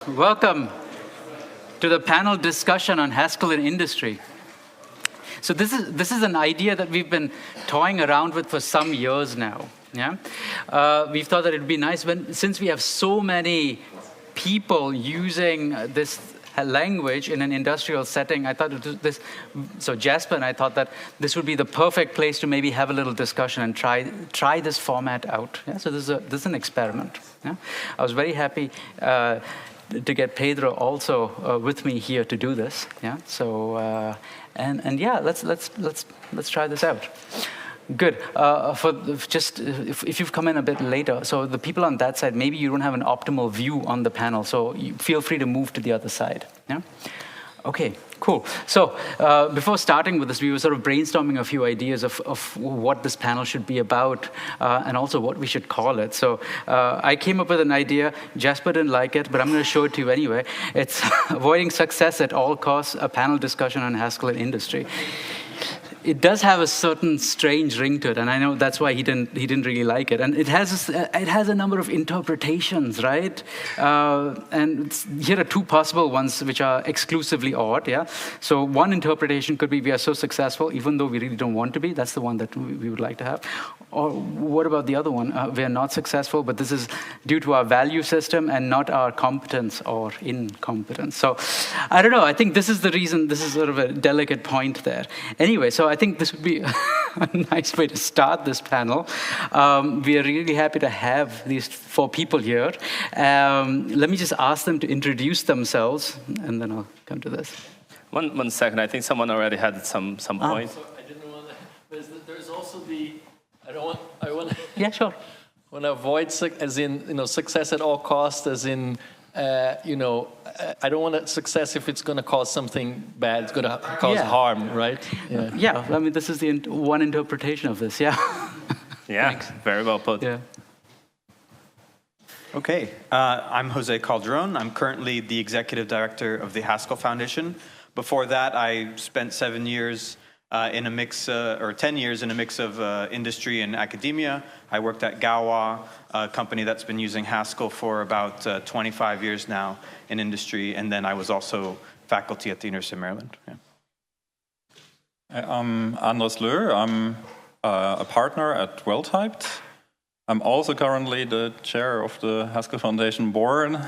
Welcome to the panel discussion on Haskell in industry. So this is an idea that we've been toying around with for some years now. Yeah, we've thought that it'd be nice since we have so many people using this language in an industrial setting. I thought so Jasper and I thought that this would be the perfect place to maybe have a little discussion and try this format out. Yeah, so this is an experiment. Yeah, I was very happy to get Pedro also with me here to do this. Yeah, so and yeah, let's try this out. Good. If you've come in a bit later, so the people on that side, maybe you don't have an optimal view on the panel, so feel free to move to the other side. Yeah. Okay. Cool. So before starting with this, we were sort of brainstorming a few ideas of what this panel should be about and also what we should call it. So I came up with an idea. Jasper didn't like it, but I'm going to show it to you anyway. It's Avoiding Success at All Costs, a panel discussion on Haskell in industry. It does have a certain strange ring to it, and I know that's why he didn't really like it. And it has a number of interpretations, right? And here are two possible ones which are exclusively odd. Yeah. So one interpretation could be we are so successful, even though we really don't want to be. That's the one that we would like to have. Or what about the other one? We are not successful, but this is due to our value system and not our competence or incompetence. So I don't know. I think this is the reason. This is sort of a delicate point there. Anyway, so I think this would be a nice way to start this panel. We are really happy to have these four people here. Let me just ask them to introduce themselves, and then I'll come to this. One second. I think someone already had some point. So I didn't want to. There's also the. I want. Yeah, sure. Want to avoid success at all costs, as in. I don't want success if it's going to cause something bad. It's going to cause harm, right? Yeah. I mean, this is the one interpretation of this. Yeah. Yeah. Thanks. Very well put. Yeah. Okay. I'm Jose Calderon. I'm currently the executive director of the Haskell Foundation. Before that, I spent 7 years in a mix, or 10 years in a mix of industry and academia. I worked at Gawa, a company that's been using Haskell for about 25 years now in industry, and then I was also faculty at the University of Maryland. Yeah. I'm Anders Löh. I'm a partner at Well-Typed. I'm also currently the chair of the Haskell Foundation board.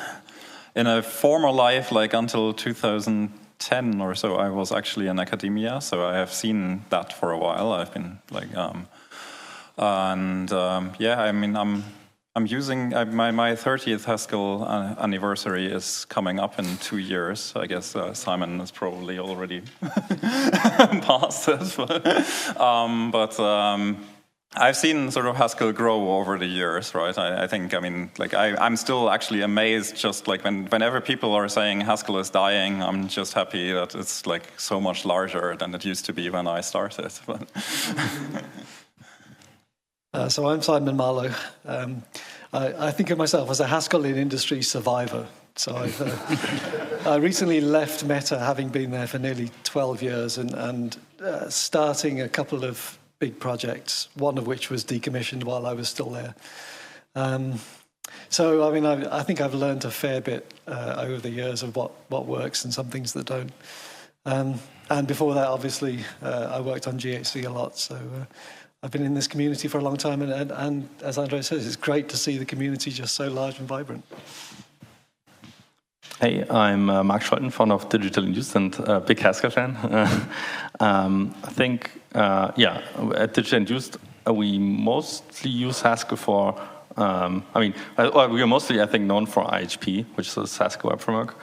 In a former life, like until 2010 or so, I was actually in academia, so I have seen that for a while. I've been like, I'm using my 30th Haskell anniversary is coming up in 2 years. I guess Simon is probably already past it, but I've seen sort of Haskell grow over the years, right? I'm still actually amazed. Just like whenever people are saying Haskell is dying, I'm just happy that it's like so much larger than it used to be when I started. So I'm Simon Marlow. I think of myself as a Haskell in industry survivor. So I recently left Meta, having been there for nearly 12 years, and starting a couple of big projects, one of which was decommissioned while I was still there. I think I've learned a fair bit over the years of what works and some things that don't. And before that, obviously, I worked on GHC a lot, so I've been in this community for a long time, and as Andre says, it's great to see the community just so large and vibrant. Hey, I'm Marc Scholton, founder of Digital Induced and a big Haskell fan. I think, at Digital Induced, we mostly use Haskell for, we are mostly, I think, known for IHP, which is a Haskell web framework.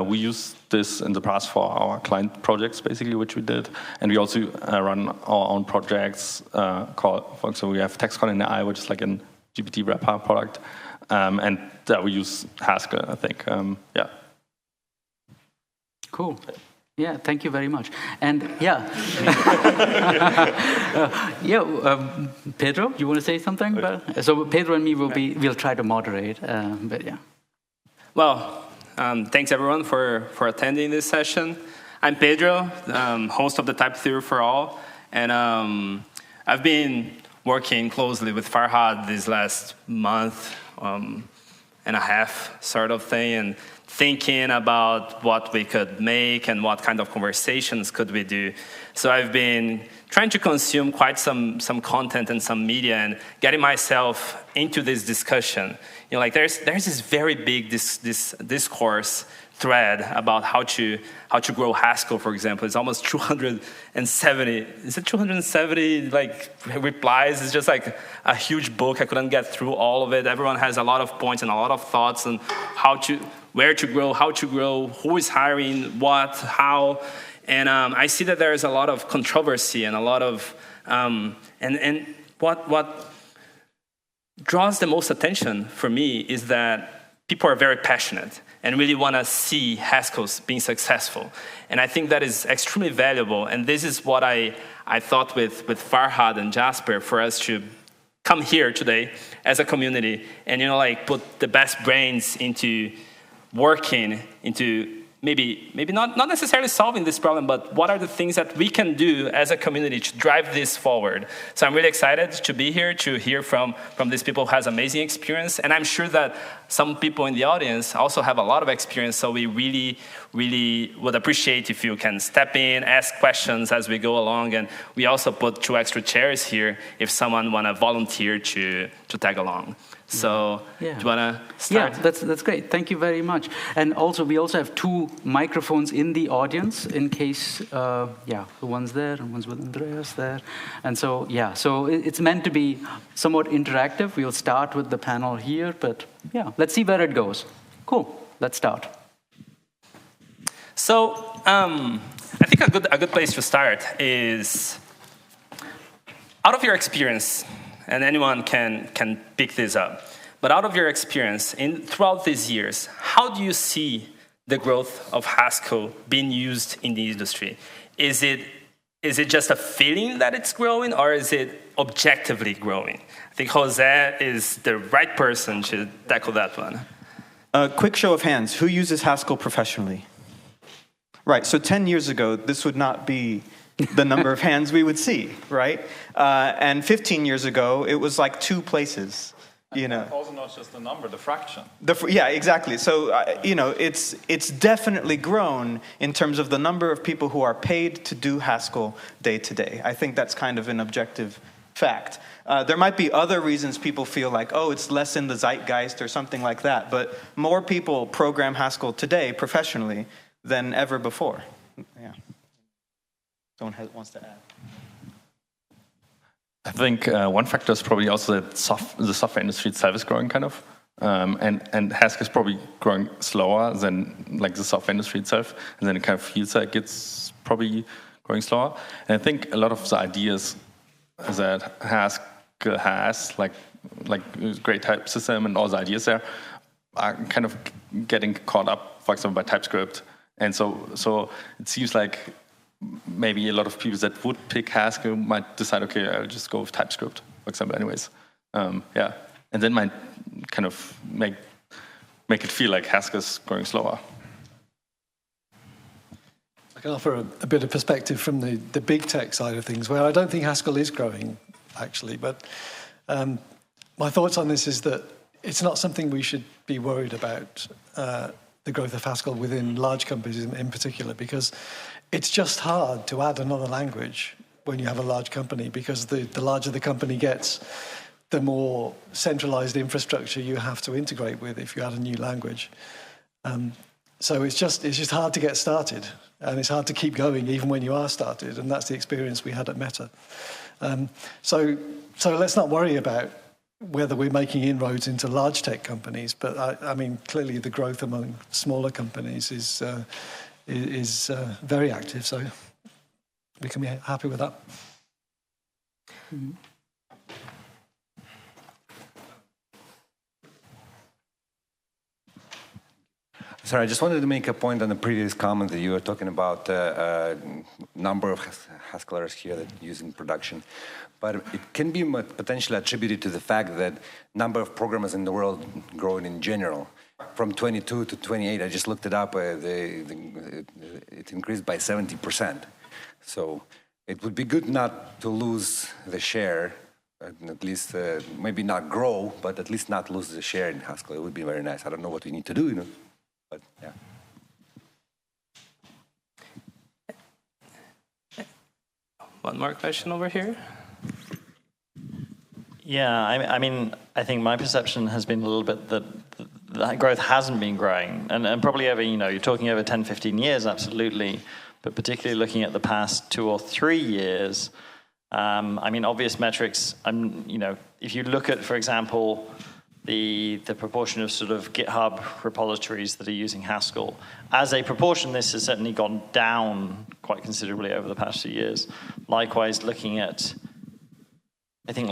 We use this in the past for our client projects, basically, which we did. And we also run our own projects for example, we have TextCon AI, which is like a GPT wrapper product. And we use Haskell, I think. Cool. Yeah, thank you very much. And Pedro, you want to say something about it? So Pedro and me we'll try to moderate, but yeah. Well, thanks everyone for attending this session. I'm Pedro, host of the Type Theory for All, and I've been working closely with Farhad this last month, and a half sort of thing, and thinking about what we could make and what kind of conversations could we do. So I've been trying to consume quite some content and some media and getting myself into this discussion. Like there's this very big discourse thread about how to grow Haskell, for example. It's almost 270. Is it 270 like replies? It's just like a huge book. I couldn't get through all of it. Everyone has a lot of points and a lot of thoughts on where to grow, how to grow, who is hiring, what, how. And I see that there is a lot of controversy and a lot of and what draws the most attention for me is that people are very passionate and really want to see Haskell being successful. And I think that is extremely valuable. And this is what I thought with Farhad and Jasper for us to come here today as a community and, put the best brains into working into maybe not necessarily solving this problem, but what are the things that we can do as a community to drive this forward? So I'm really excited to be here, to hear from these people who has amazing experience. And I'm sure that some people in the audience also have a lot of experience. So we really, really would appreciate if you can step in, ask questions as we go along. And we also put 2 extra chairs here if someone want to volunteer to tag along. So do you want to start? Yeah, that's great. Thank you very much. And also, we also have 2 microphones in the audience in case, one's there and one's with Andreas there. And so, so it's meant to be somewhat interactive. We'll start with the panel here, but let's see where it goes. Cool, let's start. So I think a good place to start is out of your experience, and anyone can pick this up. But out of your experience, throughout these years, how do you see the growth of Haskell being used in the industry? Is it just a feeling that it's growing, or is it objectively growing? I think Jose is the right person to tackle that one. Quick show of hands. Who uses Haskell professionally? Right, so 10 years ago, this would not be the number of hands we would see, right? And 15 years ago, it was like 2 places, Also not just the number, the fraction. Exactly. So, it's definitely grown in terms of the number of people who are paid to do Haskell day to day. I think that's kind of an objective fact. There might be other reasons people feel like, it's less in the zeitgeist or something like that, but more people program Haskell today professionally than ever before. Yeah. Someone wants to add. I think one factor is probably also that the software industry itself is growing kind of. And Haskell is probably growing slower than like the software industry itself. And then it kind of feels like it's probably growing slower. And I think a lot of the ideas that Haskell has, like great type system and all the ideas there, are kind of getting caught up, for example, by TypeScript. And so it seems like maybe a lot of people that would pick Haskell might decide, okay, I'll just go with TypeScript, for example, anyways. And then might kind of make it feel like Haskell's growing slower. I can offer a bit of perspective from the big tech side of things, where I don't think Haskell is growing, actually. But my thoughts on this is that it's not something we should be worried about, the growth of Haskell within large companies in particular, because it's just hard to add another language when you have a large company, because the larger the company gets, the more centralized infrastructure you have to integrate with if you add a new language. So it's just hard to get started, and it's hard to keep going even when you are started, and that's the experience we had at Meta. So let's not worry about whether we're making inroads into large tech companies, but I mean, clearly the growth among smaller companies is very active, so we can be happy with that. Mm-hmm. Sorry, I just wanted to make a point on the previous comment that you were talking about number of Haskellers here that use in production. But it can be potentially attributed to the fact that number of programmers in the world growing in general. From 22 to 28, I just looked it up, it increased by 70%. So it would be good not to lose the share at least maybe not grow, but at least not lose the share in Haskell. It would be very nice. I don't know what we need to do, but yeah. One more question over here. Yeah, I mean, I think my perception has been a little bit that growth hasn't been growing. And probably over, you're talking over 10, 15 years, absolutely. But particularly looking at the past 2 or 3 years, I mean, obvious metrics, if you look at, for example, the proportion of sort of GitHub repositories that are using Haskell, as a proportion, this has certainly gone down quite considerably over the past few years. Likewise, looking at, I think,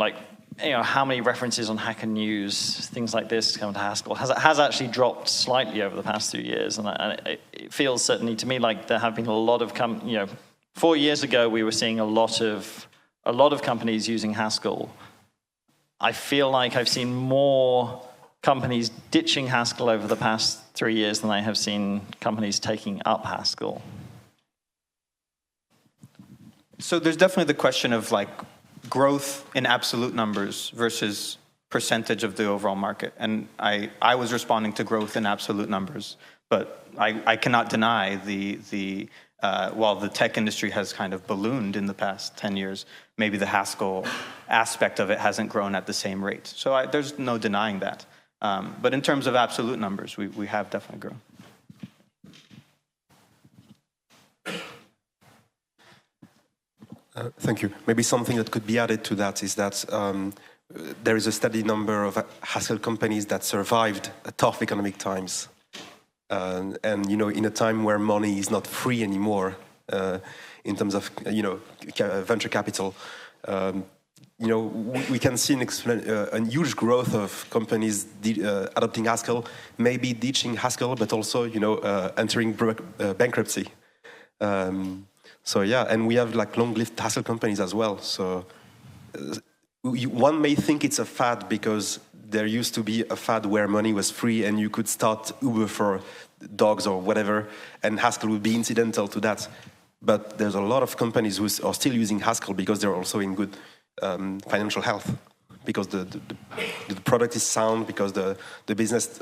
how many references on Hacker News, things like this come to Haskell, has actually dropped slightly over the past 2 years. And it feels certainly to me like there have been a lot of 4 years ago, we were seeing a lot of companies using Haskell. I feel like I've seen more companies ditching Haskell over the past 3 years than I have seen companies taking up Haskell. So there's definitely the question of growth in absolute numbers versus percentage of the overall market. And I was responding to growth in absolute numbers, but I cannot deny while the tech industry has kind of ballooned in the past 10 years, maybe the Haskell aspect of it hasn't grown at the same rate. So there's no denying that. But in terms of absolute numbers, we have definitely grown. Thank you. Maybe something that could be added to that is that there is a steady number of Haskell companies that survived tough economic times. And in a time where money is not free anymore, in terms of venture capital, we can see a huge growth of companies adopting Haskell, maybe ditching Haskell, but also entering bankruptcy. So yeah, and we have long-lived Haskell companies as well. So one may think it's a fad because there used to be a fad where money was free and you could start Uber for dogs or whatever, and Haskell would be incidental to that. But there's a lot of companies who are still using Haskell because they're also in good financial health, because the product is sound, because the business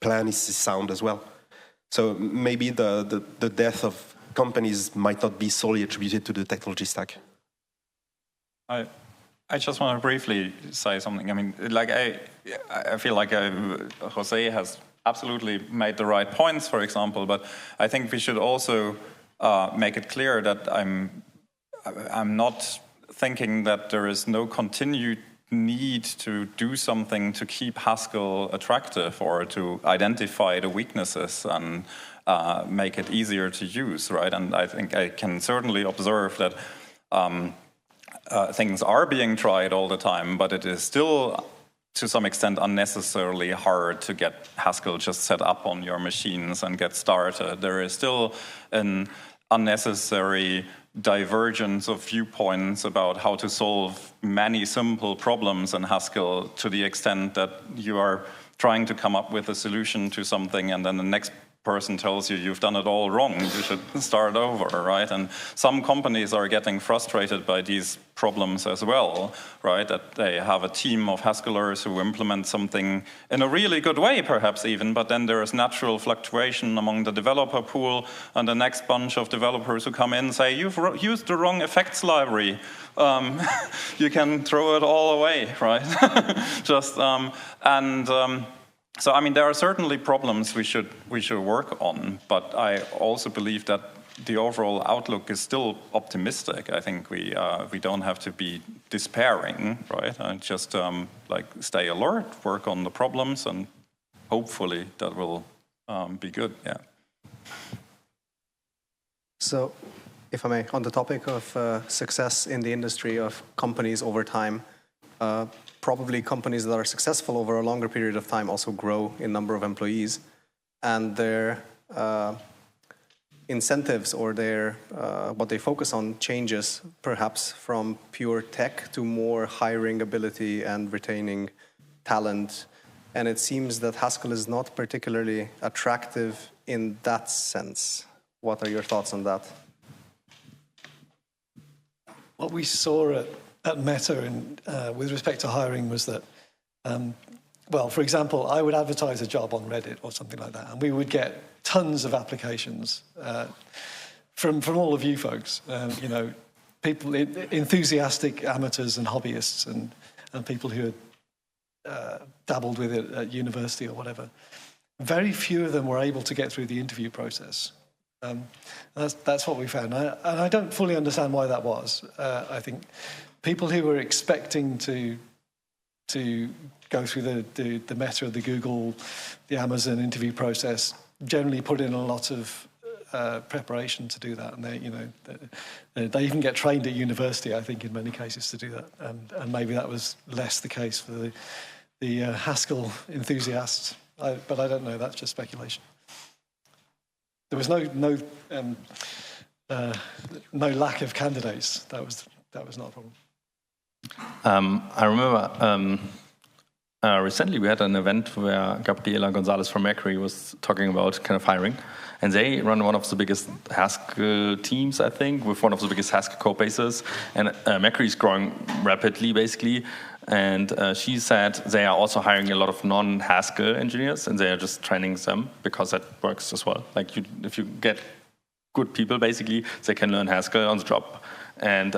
plan is sound as well. So maybe the death of companies might not be solely attributed to the technology stack. I just want to briefly say something. I mean, I feel like Jose has absolutely made the right points, for example, but I think we should also make it clear that I'm not thinking that there is no continued need to do something to keep Haskell attractive or to identify the weaknesses and make it easier to use, right? And I think I can certainly observe that things are being tried all the time, but it is still, to some extent, unnecessarily hard to get Haskell just set up on your machines and get started. There is still an unnecessary divergence of viewpoints about how to solve many simple problems in Haskell, to the extent that you are trying to come up with a solution to something and then the next person tells you you've done it all wrong, you should start over, right? And some companies are getting frustrated by these problems as well, right? That they have a team of Haskellers who implement something in a really good way, perhaps even, but then there is natural fluctuation among the developer pool, and the next bunch of developers who come in say, you've used the wrong effects library. You can throw it all away, right? So, I mean, there are certainly problems we should work on, but I also believe that the overall outlook is still optimistic. I think we don't have to be despairing, right? And just stay alert, work on the problems, and hopefully that will be good. Yeah. So, if I may, on the topic of success in the industry of companies over time. Probably companies that are successful over a longer period of time also grow in number of employees, and their incentives or their what they focus on changes perhaps from pure tech to more hiring ability and retaining talent. And it seems that Haskell is not particularly attractive in that sense. What are your thoughts on that? What we saw at at Meta and with respect to hiring was that, well, for example, I would advertise a job on Reddit or something like that, and we would get tons of applications from all of you folks. You know, people, enthusiastic amateurs and hobbyists, and people who had dabbled with it at university or whatever. Very few of them were able to get through the interview process. That's what we found, and I don't fully understand why that was. I think people who were expecting to go through the Meta, the Google, the Amazon interview process generally put in a lot of preparation to do that, and they even get trained at university, I think, in many cases to do that, and maybe that was less the case for the Haskell enthusiasts, but I don't know. That's just speculation. There was no lack of candidates. That was not a problem. I remember recently we had an event where Gabriela Gonzalez from Macri was talking about kind of hiring, and they run one of the biggest Haskell teams, I think, with one of the biggest Haskell code bases, and Macri is growing rapidly, basically. And she said they are also hiring a lot of non-Haskell engineers, and they are just training them because that works as well. Like if you get good people, basically, they can learn Haskell on the job and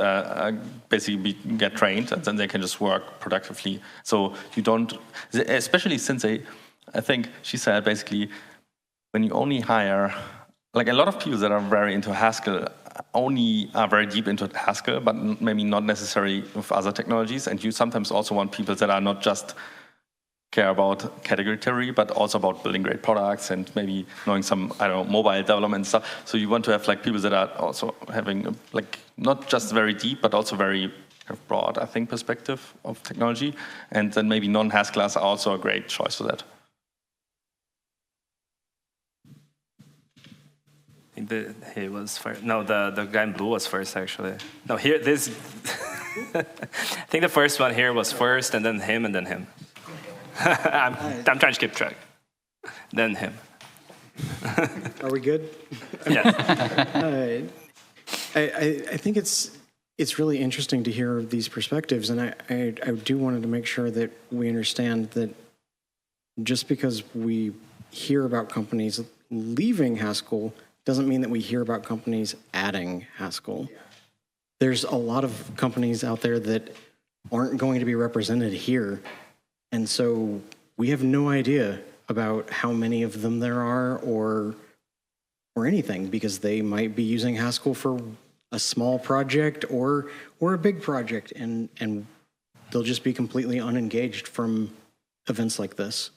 basically get trained, and then they can just work productively. So you don't, especially since I think she said basically, when you only hire, like a lot of people that are very into Haskell only are very deep into Haskell, but maybe not necessarily with other technologies. And you sometimes also want people that are not just care about category theory, but also about building great products and maybe knowing some, I don't know, mobile development stuff. So you want to have like people that are also having like not just very deep, but also very kind of broad, I think, perspective of technology. And then maybe non-Haskellers are also a great choice for that. I think he was first. No, the guy in blue was first, actually. No, here, this... I think the first one here was first, and then him, and then him. I'm trying to keep track. Then him. Are we good? Yeah. I think it's really interesting to hear these perspectives, and I do wanted to make sure that we understand that just because we hear about companies leaving Haskell doesn't mean that we hear about companies adding Haskell. There's a lot of companies out there that aren't going to be represented here, and so we have no idea about how many of them there are or anything, because they might be using Haskell for a small project or a big project, and they'll just be completely unengaged from events like this.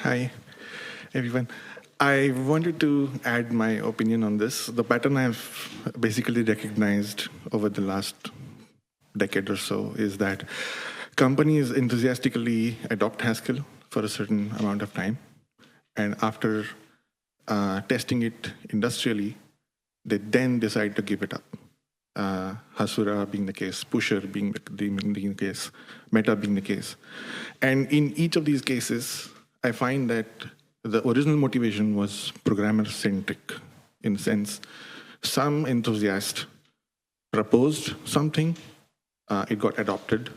Hi, everyone. I wanted to add my opinion on this. The pattern I've basically recognized over the last decade or so is that companies enthusiastically adopt Haskell for a certain amount of time, and after testing it industrially, they then decide to give it up. Hasura being the case, Pusher being the case, Meta being the case. And in each of these cases, I find that the original motivation was programmer-centric, in the sense some enthusiast proposed something, it got adopted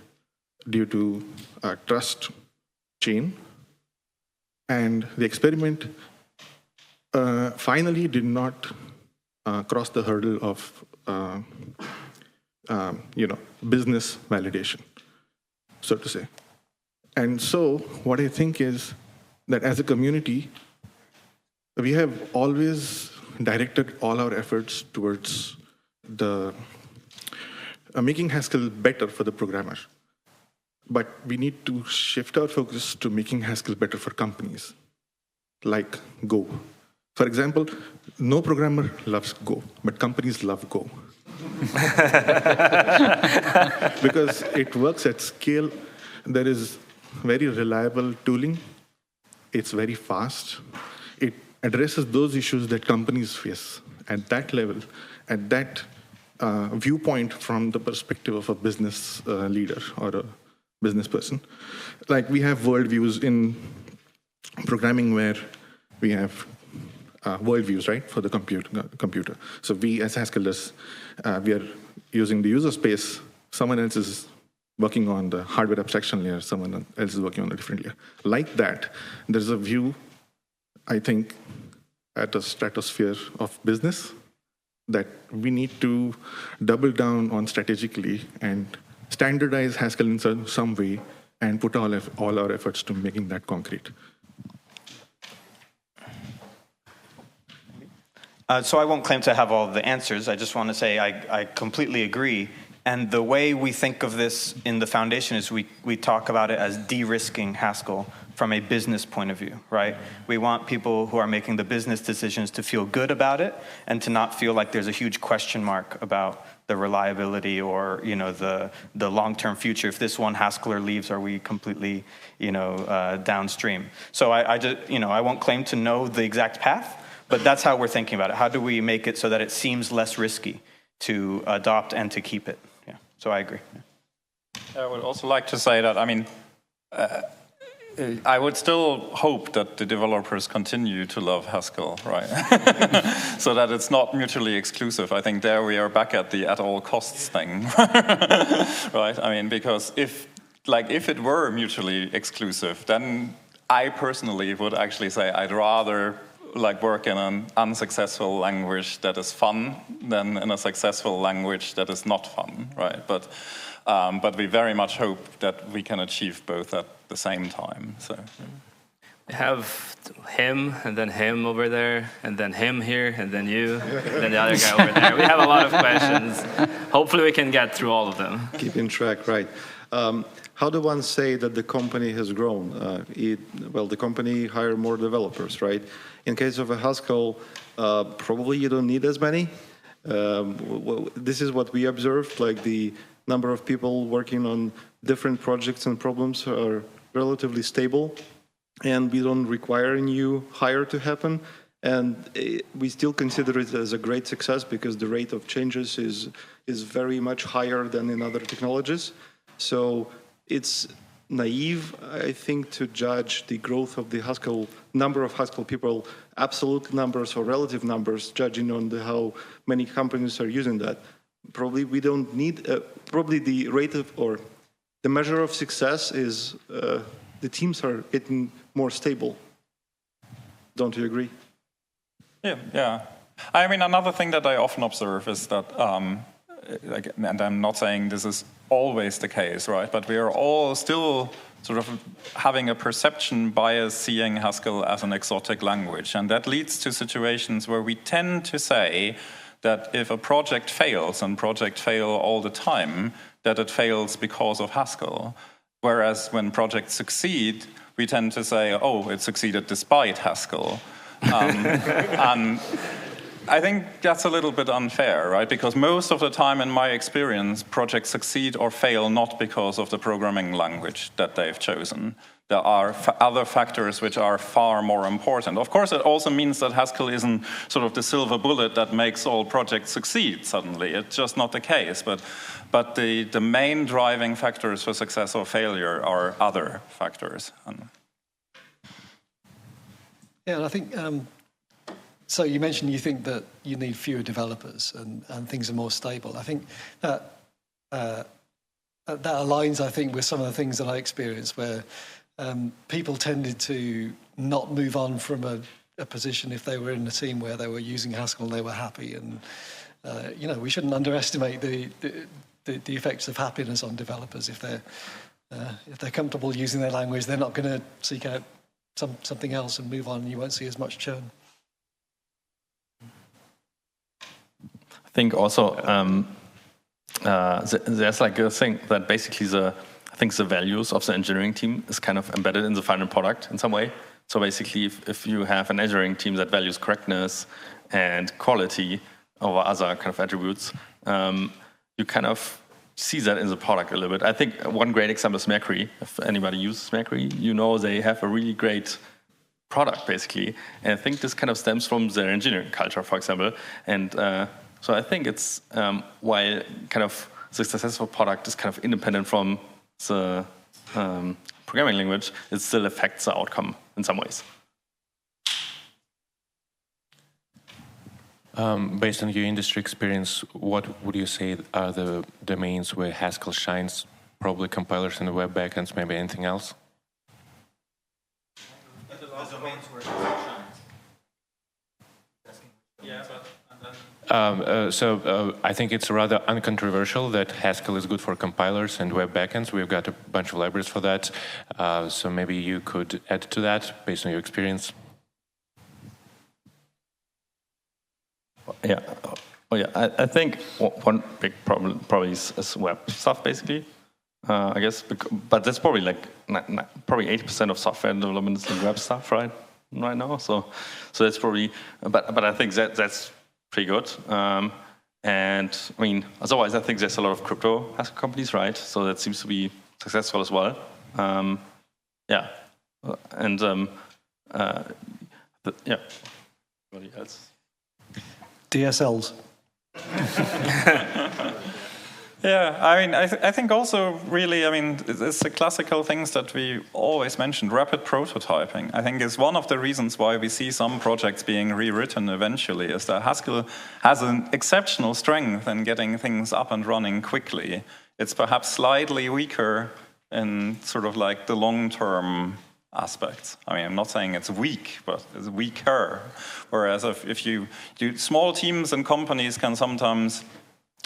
due to a trust chain, and the experiment finally did not cross the hurdle of business validation, so to say. And so what I think is that as a community, we have always directed all our efforts towards making Haskell better for the programmer. But we need to shift our focus to making Haskell better for companies, like Go. For example, no programmer loves Go, but companies love Go. Because it works at scale. There is very reliable tooling. It's very fast. It addresses those issues that companies face at that level, at that viewpoint from the perspective of a business leader or a business person. Like we have worldviews in programming where we have worldviews, right, for the computer. So we as Haskellers, we are using the user space. Someone else is working on the hardware abstraction layer. Someone else is working on a different layer. Like that, there's a view, I think, at a stratosphere of business that we need to double down on strategically and standardize Haskell in some way and put all our efforts to making that concrete. So I won't claim to have all the answers. I just want to say I completely agree. And the way we think of this in the foundation is we talk about it as de-risking Haskell from a business point of view, right? We want people who are making the business decisions to feel good about it and to not feel like there's a huge question mark about the reliability or, you know, the long-term future. If this one Haskeller leaves, are we completely, you know, downstream? So I just, you know, I won't claim to know the exact path, but that's how we're thinking about it. How do we make it so that it seems less risky to adopt and to keep it? Yeah. So I agree. Yeah. I would also like to say that, I mean, I would still hope that the developers continue to love Haskell, right? So that it's not mutually exclusive. I think there we are back at the at all costs thing, right? I mean, because if it were mutually exclusive, then I personally would actually say I'd rather work in an unsuccessful language that is fun than in a successful language that is not fun, right? But we very much hope that we can achieve both at the same time. So we have him, and then him over there, and then him here, and then you, and then the other guy over there. We have a lot of questions. Hopefully we can get through all of them. Keeping track, right. How do one say that the company has grown? Well, the company hired more developers, right? In case of a Haskell, probably you don't need as many. This is what we observed, like the number of people working on different projects and problems are relatively stable, and we don't require a new hire to happen. And we still consider it as a great success because the rate of changes is very much higher than in other technologies. So it's naive, I think, to judge the growth of the Haskell number of Haskell people, absolute numbers or relative numbers, judging on how many companies are using that. Probably we don't need, probably the rate of, or the measure of success is the teams are getting more stable. Don't you agree? Yeah. I mean, another thing that I often observe is that, and I'm not saying this is always the case, right? But we are all still sort of having a perception bias, seeing Haskell as an exotic language. And that leads to situations where we tend to say that if a project fails, and projects fail all the time, that it fails because of Haskell. Whereas when projects succeed, we tend to say, oh, it succeeded despite Haskell. And I think that's a little bit unfair, right? Because most of the time, in my experience, projects succeed or fail not because of the programming language that they've chosen. There are other factors which are far more important. Of course, it also means that Haskell isn't sort of the silver bullet that makes all projects succeed suddenly. It's just not the case. But the main driving factors for success or failure are other factors. Yeah, and I think, so you mentioned you think that you need fewer developers and things are more stable. I think that aligns, I think, with some of the things that I experienced where people tended to not move on from a position if they were in a team where they were using Haskell and they were happy. And, you know, we shouldn't underestimate the effects of happiness on developers. If they're comfortable using their language, they're not going to seek out something else and move on, and you won't see as much churn. I think also there's like a thing that basically the values of the engineering team is kind of embedded in the final product in some way. So basically, if you have an engineering team that values correctness and quality over other kind of attributes, you kind of see that in the product a little bit. I think one great example is Mercury. If anybody uses Mercury, you know they have a really great product, basically. And I think this kind of stems from their engineering culture, for example. And so I think it's, while kind of the successful product is kind of independent from the programming language, it still affects the outcome in some ways. Based on your industry experience, what would you say are the domains where Haskell shines? Probably compilers and the web backends, maybe anything else? I think it's rather uncontroversial that Haskell is good for compilers and web backends. We've got a bunch of libraries for that. So maybe you could add to that based on your experience. Yeah. Oh, yeah. I think one big problem probably is web stuff, basically. I guess, but that's probably like probably 80% of software development is in web stuff, right now. So that's probably. But I think that's pretty good. And I mean, otherwise, I think there's a lot of crypto Haskell companies, right? So that seems to be successful as well. Yeah. And yeah. Anybody else? DSLs. Yeah, I mean, I think also really, I mean, it's the classical things that we always mentioned. Rapid prototyping, I think, is one of the reasons why we see some projects being rewritten eventually, is that Haskell has an exceptional strength in getting things up and running quickly. It's perhaps slightly weaker in sort of like the long-term aspects. I mean, I'm not saying it's weak, but it's weaker. Whereas if you do, small teams and companies can sometimes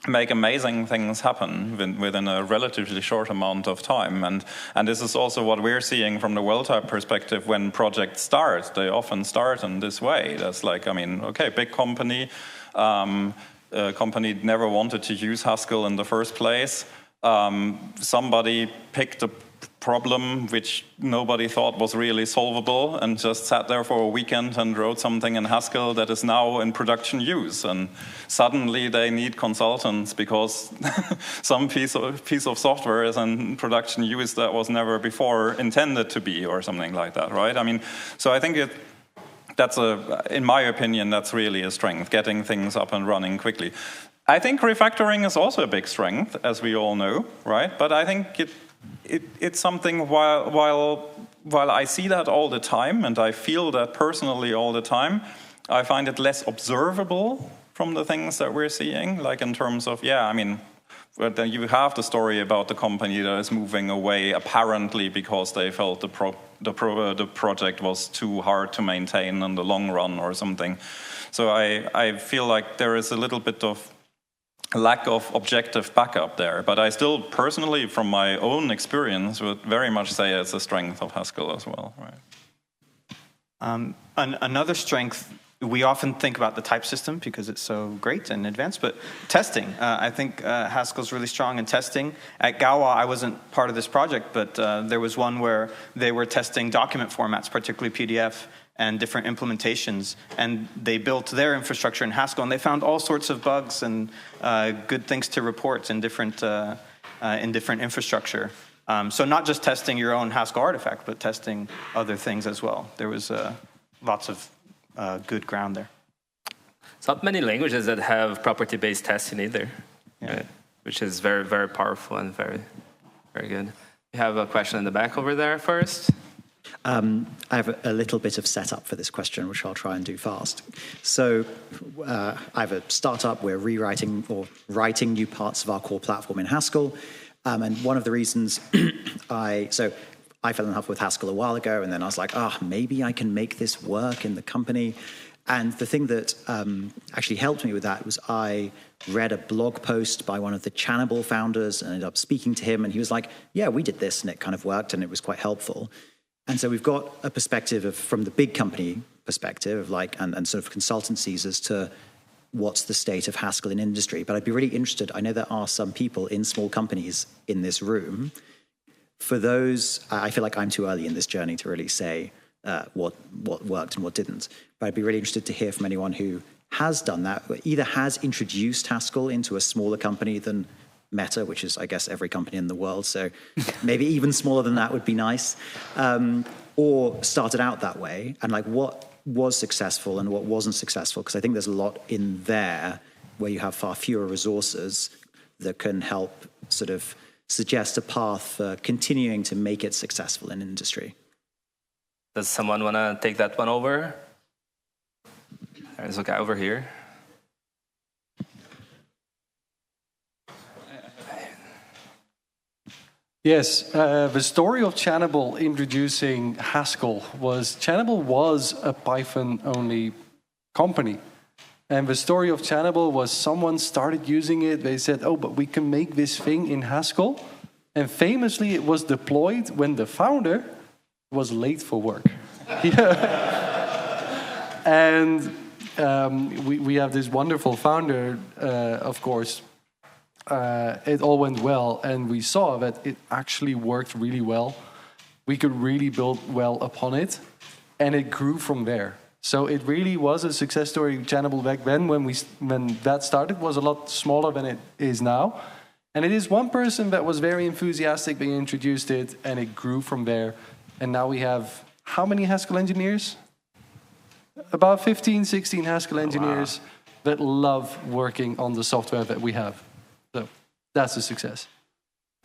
make amazing things happen within a relatively short amount of time. And this is also what we're seeing from the well-type perspective. When projects start, they often start in this way. That's like, I mean, okay, big company, company never wanted to use Haskell in the first place. Somebody picked a problem which nobody thought was really solvable and just sat there for a weekend and wrote something in Haskell that is now in production use. And suddenly they need consultants because some piece of software is in production use that was never before intended to be, or something like that, right? I mean, so I think that's in my opinion, that's really a strength, getting things up and running quickly. I think refactoring is also a big strength, as we all know, right? But I think it's something while I see that all the time and I feel that personally all the time, I find it less observable from the things that we're seeing, like in terms of, yeah, I mean, then you have the story about the company that is moving away apparently because they felt the project was too hard to maintain in the long run or something. So I feel like there is a little bit of lack of objective backup there, but I still personally, from my own experience, would very much say it's a strength of Haskell as well. Right. Another strength, we often think about the type system because it's so great and advanced, but testing. I think Haskell's really strong in testing. At Gawa, I wasn't part of this project, but there was one where they were testing document formats, particularly PDF, and different implementations, and they built their infrastructure in Haskell, and they found all sorts of bugs and good things to report in different infrastructure. So not just testing your own Haskell artifact, but testing other things as well. There was lots of good ground there. It's not many languages that have property-based testing either, right? Which is very, very powerful and very, very good. We have a question in the back over there first. I have a little bit of setup for this question, which I'll try and do fast. So I have a startup. We're rewriting or writing new parts of our core platform in Haskell. And one of the reasons I fell in love with Haskell a while ago, and then I was like, maybe I can make this work in the company. And the thing that actually helped me with that was I read a blog post by one of the Channable founders and ended up speaking to him. And he was like, yeah, we did this, and it kind of worked, and it was quite helpful. And so we've got a perspective from the big company perspective, and sort of consultancies as to what's the state of Haskell in industry. But I'd be really interested. I know there are some people in small companies in this room. For those, I feel like I'm too early in this journey to really say what worked and what didn't. But I'd be really interested to hear from anyone who has done that, either has introduced Haskell into a smaller company than Meta, which is, I guess, every company in the world, so maybe even smaller than that would be nice, or started out that way, and like what was successful and what wasn't successful, because I think there's a lot in there where you have far fewer resources that can help sort of suggest a path for continuing to make it successful in industry. Does someone want to take that one over? There's a guy over here. Yes, the story of Channable introducing Haskell was Channable was a Python-only company. And the story of Channable was someone started using it. They said, oh, but we can make this thing in Haskell. And famously, it was deployed when the founder was late for work. And we have this wonderful founder, of course. It all went well, and we saw that it actually worked really well. We could really build well upon it, and it grew from there. So it really was a success story. Channable back then, when that started, was a lot smaller than it is now. And it is one person that was very enthusiastic. They introduced it, and it grew from there. And now we have how many Haskell engineers? About 15, 16 Haskell engineers that love working on the software that we have. So that's a success.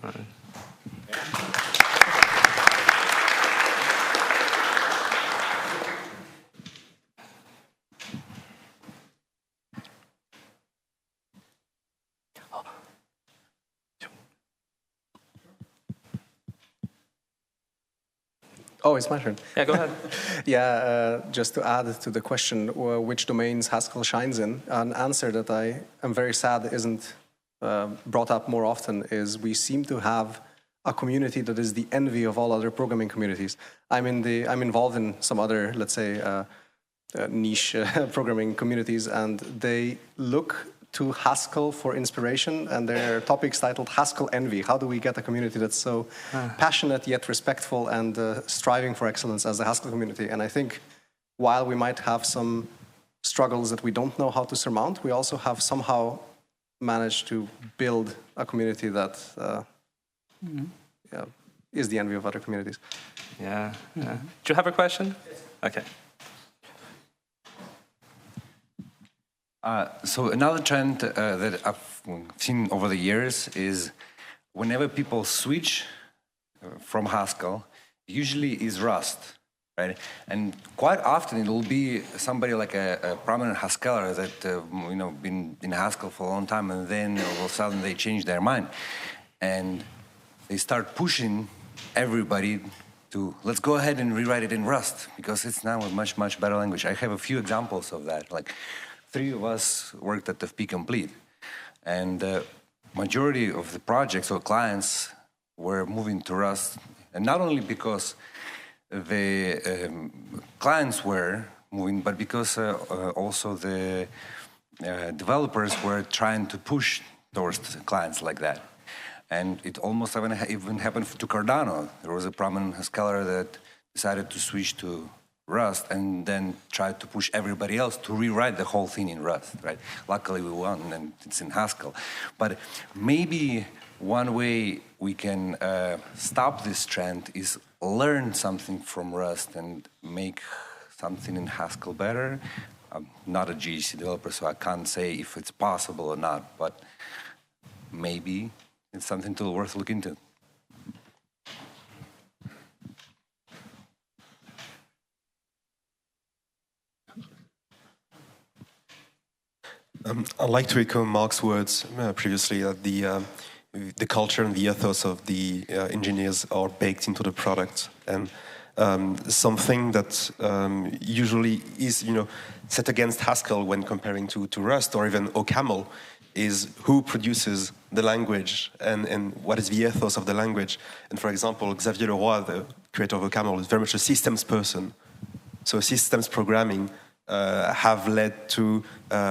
All right. Oh, it's my turn. Yeah, go ahead. Just to add to the question, which domains Haskell shines in, an answer that I am very sad isn't brought up more often is we seem to have a community that is the envy of all other programming communities. I'm involved in some other, let's say, niche programming communities, and they look to Haskell for inspiration, and their topic's titled Haskell Envy. How do we get a community that's so passionate yet respectful and striving for excellence as the Haskell community? And I think while we might have some struggles that we don't know how to surmount, we also have somehow managed to build a community that is the envy of other communities. Yeah. Do you have a question? Okay. So another trend that I've seen over the years is whenever people switch from Haskell, usually is Rust, right? And quite often it will be somebody like a prominent Haskeller that been in Haskell for a long time, and then all of a sudden they change their mind, and they start pushing everybody to let's go ahead and rewrite it in Rust because it's now a much better language. I have a few examples of that, like. 3 of us worked at FP Complete, and the majority of the projects or clients were moving to Rust, and not only because the clients were moving, but because also the developers were trying to push towards clients like that. And it almost even happened to Cardano. There was a prominent Haskeller that decided to switch to Rust and then tried to push everybody else to rewrite the whole thing in Rust, right? Luckily we won and it's in Haskell. But maybe one way we can stop this trend is learn something from Rust and make something in Haskell better. I'm not a GHC developer, so I can't say if it's possible or not, but maybe it's something worth looking into. I'd like to echo Marc's words previously that the culture and the ethos of the engineers are baked into the product, and something that usually is set against Haskell when comparing to Rust or even OCaml is who produces the language and what is the ethos of the language. And for example, Xavier Leroy, the creator of OCaml, is very much a systems person. So systems programming have led to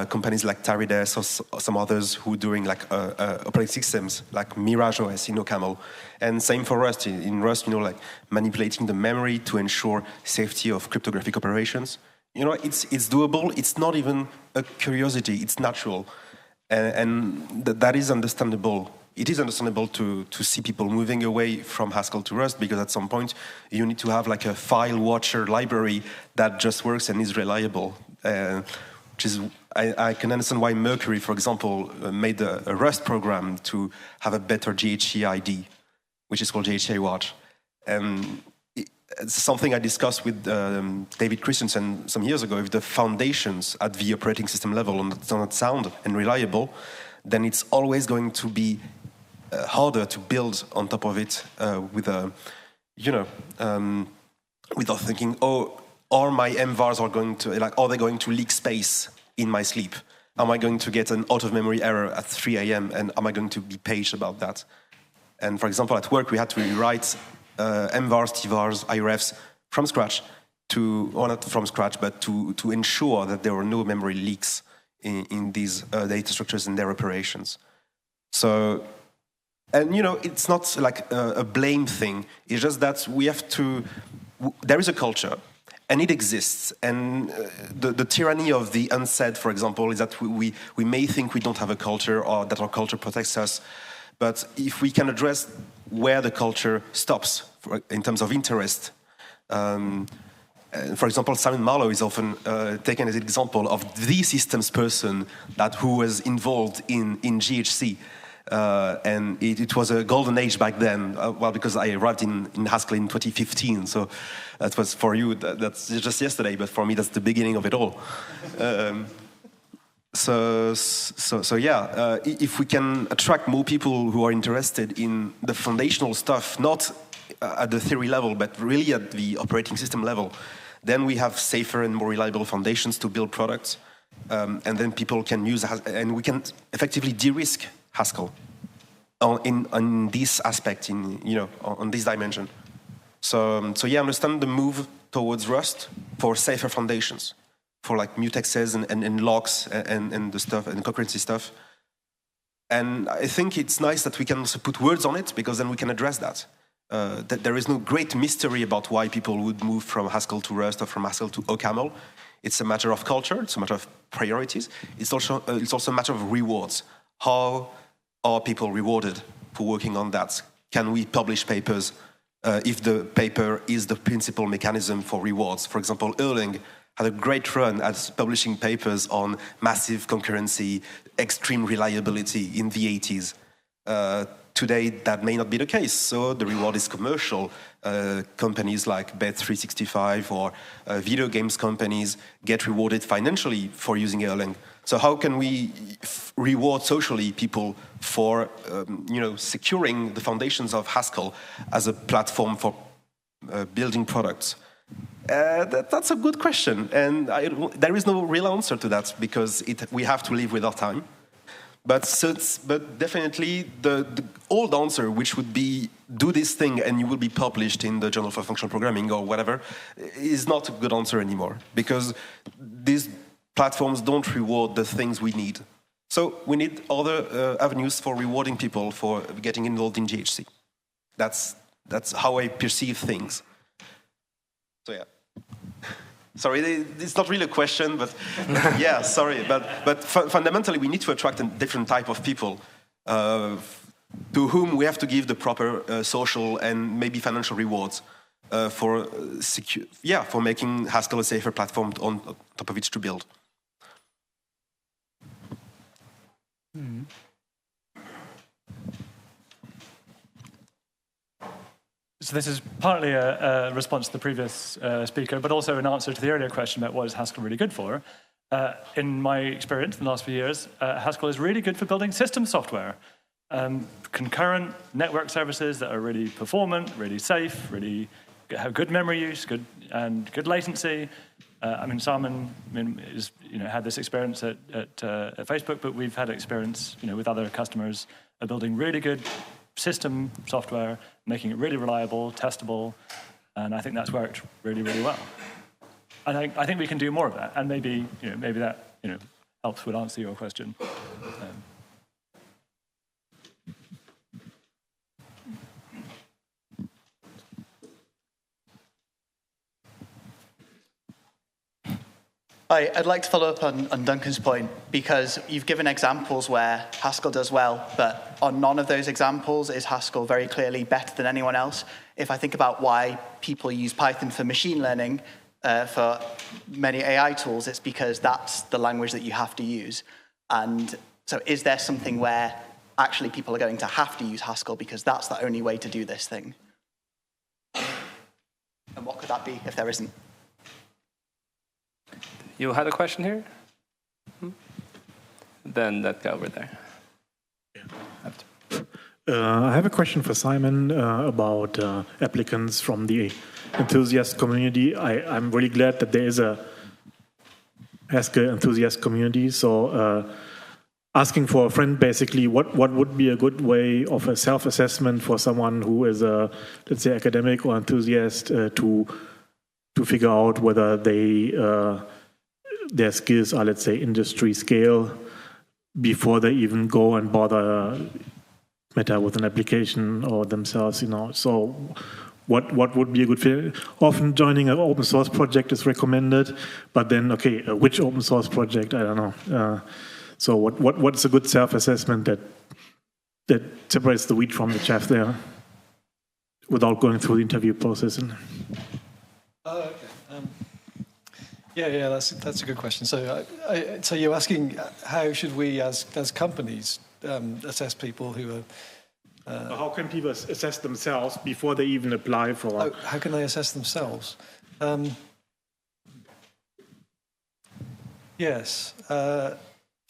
companies like Tarides or some others who are doing like operating systems like Mirage OS in OCaml. And same for Rust. In Rust, like manipulating the memory to ensure safety of cryptographic operations. It's doable. It's not even a curiosity. It's natural. And that is understandable. It is understandable to see people moving away from Haskell to Rust because at some point you need to have like a file watcher library that just works and is reliable. Which is, I can understand why Mercury, for example, made a Rust program to have a better GHC ID, which is called GHC Watch. It's something I discussed with David Christensen some years ago. If the foundations at the operating system level are not sound and reliable, then it's always going to be harder to build on top of it with a, without thinking, oh, are my MVARs are they going to leak space in my sleep? Am I going to get an out-of-memory error at 3 a.m. and am I going to be paged about that? And for example, at work, we had to rewrite MVARs, TVARs, IRFs from scratch not from scratch, but to ensure that there were no memory leaks in these data structures and their operations. So, and it's not like a blame thing. It's just that we have to, there is a culture, and it exists. And the tyranny of the unsaid, for example, is that we may think we don't have a culture or that our culture protects us. But if we can address where the culture stops in terms of interest, for example, Simon Marlow is often taken as an example of the systems person who was involved in GHC. And it was a golden age back then, because I arrived in Haskell in 2015, so that was for you, that's just yesterday, but for me that's the beginning of it all. So yeah, if we can attract more people who are interested in the foundational stuff, not at the theory level, but really at the operating system level, then we have safer and more reliable foundations to build products, and then people can use, and we can effectively de-risk Haskell on this aspect, on this dimension. So yeah, I understand the move towards Rust for safer foundations, for like mutexes and locks and the stuff and concurrency stuff. And I think it's nice that we can also put words on it, because then we can address that. That there is no great mystery about why people would move from Haskell to Rust or from Haskell to OCaml. It's a matter of culture. It's a matter of priorities. It's also a matter of rewards. How are people rewarded for working on that? Can we publish papers if the paper is the principal mechanism for rewards? For example, Erlang had a great run at publishing papers on massive concurrency, extreme reliability in the 80s. Today, that may not be the case, so the reward is commercial. Companies like Bet365 or video games companies get rewarded financially for using Erlang. So how can we reward socially people for securing the foundations of Haskell as a platform for building products? That's a good question, and there is no real answer to that, because we have to live with our time. But definitely the old answer, which would be do this thing and you will be published in the Journal for Functional Programming or whatever, is not a good answer anymore, because these platforms don't reward the things we need. So we need other avenues for rewarding people for getting involved in GHC. That's how I perceive things. So yeah. Sorry, it's not really a question, but yeah, sorry. But fundamentally, we need to attract a different type of people to whom we have to give the proper social and maybe financial rewards for making Haskell a safer platform on top of which to build. Mm-hmm. So this is partly a response to the previous speaker, but also an answer to the earlier question about what is Haskell really good for. In my experience in the last few years, Haskell is really good for building system software. Concurrent network services that are really performant, really safe, really have good memory use, good latency. Simon had this experience at Facebook, but we've had experience with other customers of building really good system software, making it really reliable, testable, and I think that's worked really, really well. And I think we can do more of that, and maybe that helps would answer your question. I'd like to follow up on Duncan's point, because you've given examples where Haskell does well, but on none of those examples is Haskell very clearly better than anyone else. If I think about why people use Python for machine learning, for many AI tools, it's because that's the language that you have to use. And so is there something where actually people are going to have to use Haskell because that's the only way to do this thing? And what could that be if there isn't? You had a question here? Then that guy over there. Yeah. I have a question for Simon about applicants from the enthusiast community. I'm really glad that there is a Haskell enthusiast community. So asking for a friend, basically, what would be a good way of a self-assessment for someone who is a, let's say, academic or enthusiast to figure out whether their skills are, let's say, industry scale before they even go and bother Meta with an application or themselves, So what would be a good fit? Often joining an open source project is recommended, but then, okay, which open source project? I don't know. So what's a good self-assessment that separates the wheat from the chaff there without going through the interview process? Okay. Yeah, that's a good question. So you're asking how should we as companies assess people who are... how can people assess themselves before they even apply for... how can they assess themselves? Yes.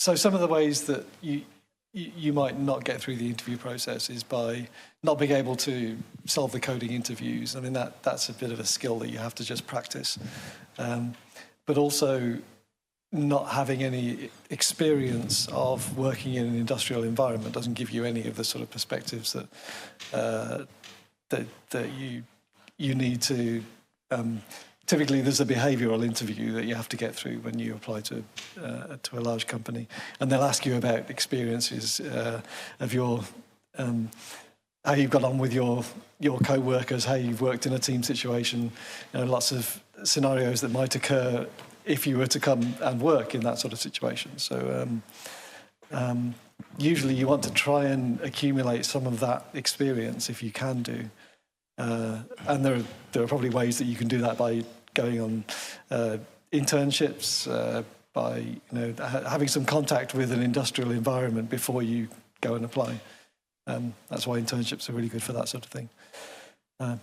So some of the ways that you might not get through the interview process is by not being able to solve the coding interviews. I mean, that's a bit of a skill that you have to just practice. But also not having any experience of working in an industrial environment doesn't give you any of the sort of perspectives that you need to. Typically, there's a behavioural interview that you have to get through when you apply to a large company, and they'll ask you about experiences of your how you've got on with your co-workers, how you've worked in a team situation, lots of scenarios that might occur if you were to come and work in that sort of situation. So usually you want to try and accumulate some of that experience if you can do. And there are probably ways that you can do that by going on internships, by having some contact with an industrial environment before you go and apply. That's why internships are really good for that sort of thing. And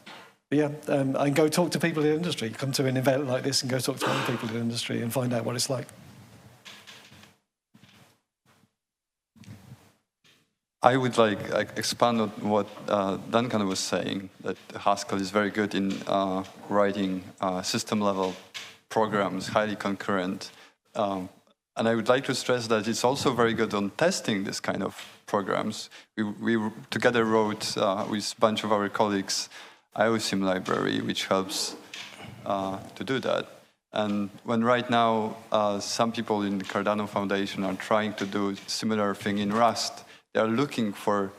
go talk to people in the industry. Come to an event like this and go talk to other people in the industry and find out what it's like. I would expand on what Duncan was saying, that Haskell is very good in writing system-level programs, highly concurrent. And I would like to stress that it's also very good on testing this kind of programs. We together wrote with a bunch of our colleagues IOSIM library, which helps to do that. And when right now some people in the Cardano Foundation are trying to do similar thing in Rust, they are looking for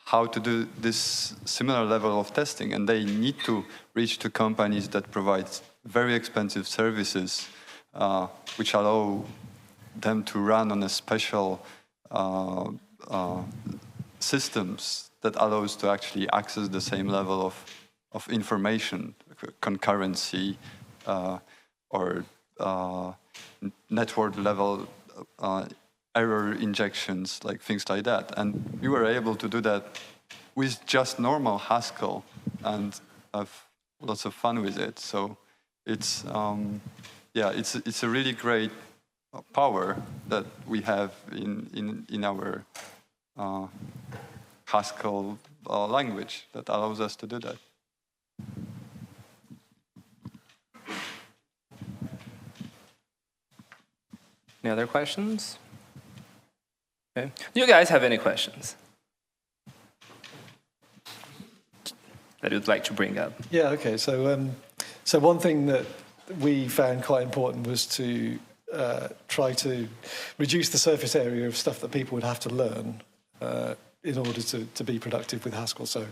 how to do this similar level of testing, and they need to reach to companies that provide very expensive services, which allow them to run on a special systems that allows to actually access the same level of information, concurrency, or network level error injections, like things like that. And we were able to do that with just normal Haskell and have lots of fun with it. So it's it's a really great power that we have in our Haskell language that allows us to do that. Any other questions? Okay. Do you guys have any questions that you'd like to bring up? Yeah, okay. So one thing that we found quite important was to try to reduce the surface area of stuff that people would have to learn in order to be productive with Haskell. So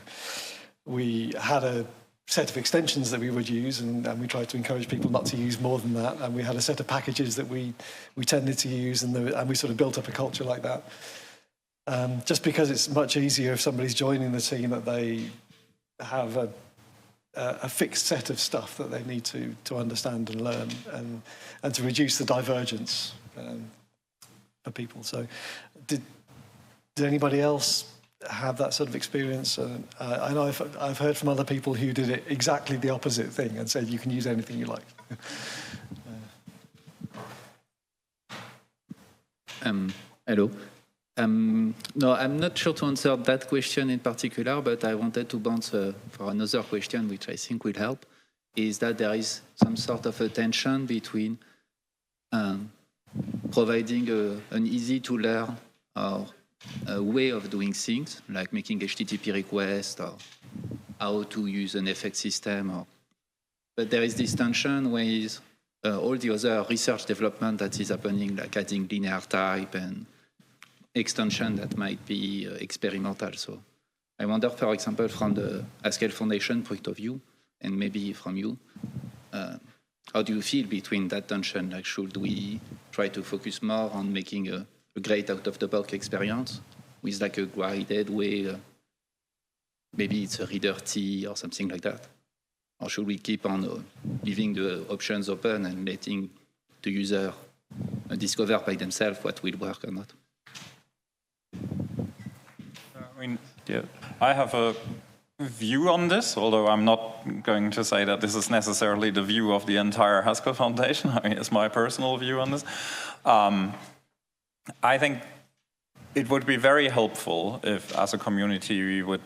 we had a set of extensions that we would use, and we tried to encourage people not to use more than that. And we had a set of packages that we tended to use, and we sort of built up a culture like that. Just because it's much easier if somebody's joining the team that they have a fixed set of stuff that they need to understand and learn, and to reduce the divergence for people. So did anybody else have that sort of experience? I know I've heard from other people who did it exactly the opposite thing and said you can use anything you like. Hello. No, I'm not sure to answer that question in particular, but I wanted to bounce for another question, which I think will help, is that there is some sort of a tension between providing an easy-to-learn or a way of doing things, like making HTTP requests or how to use an effect system. But there is this tension with all the other research development that is happening, like adding linear type and extension that might be experimental. So I wonder, for example, from the Haskell Foundation point of view, and maybe from you, how do you feel between that tension? Like, should we try to focus more on making a great out-of-the-box experience with like a guided way? Maybe it's a reader T or something like that. Or should we keep on leaving the options open and letting the user discover by themselves what will work or not? I mean, yeah, I have a view on this, although I'm not going to say that this is necessarily the view of the entire Haskell Foundation. I mean, it's my personal view on this. I think it would be very helpful if, as a community, we would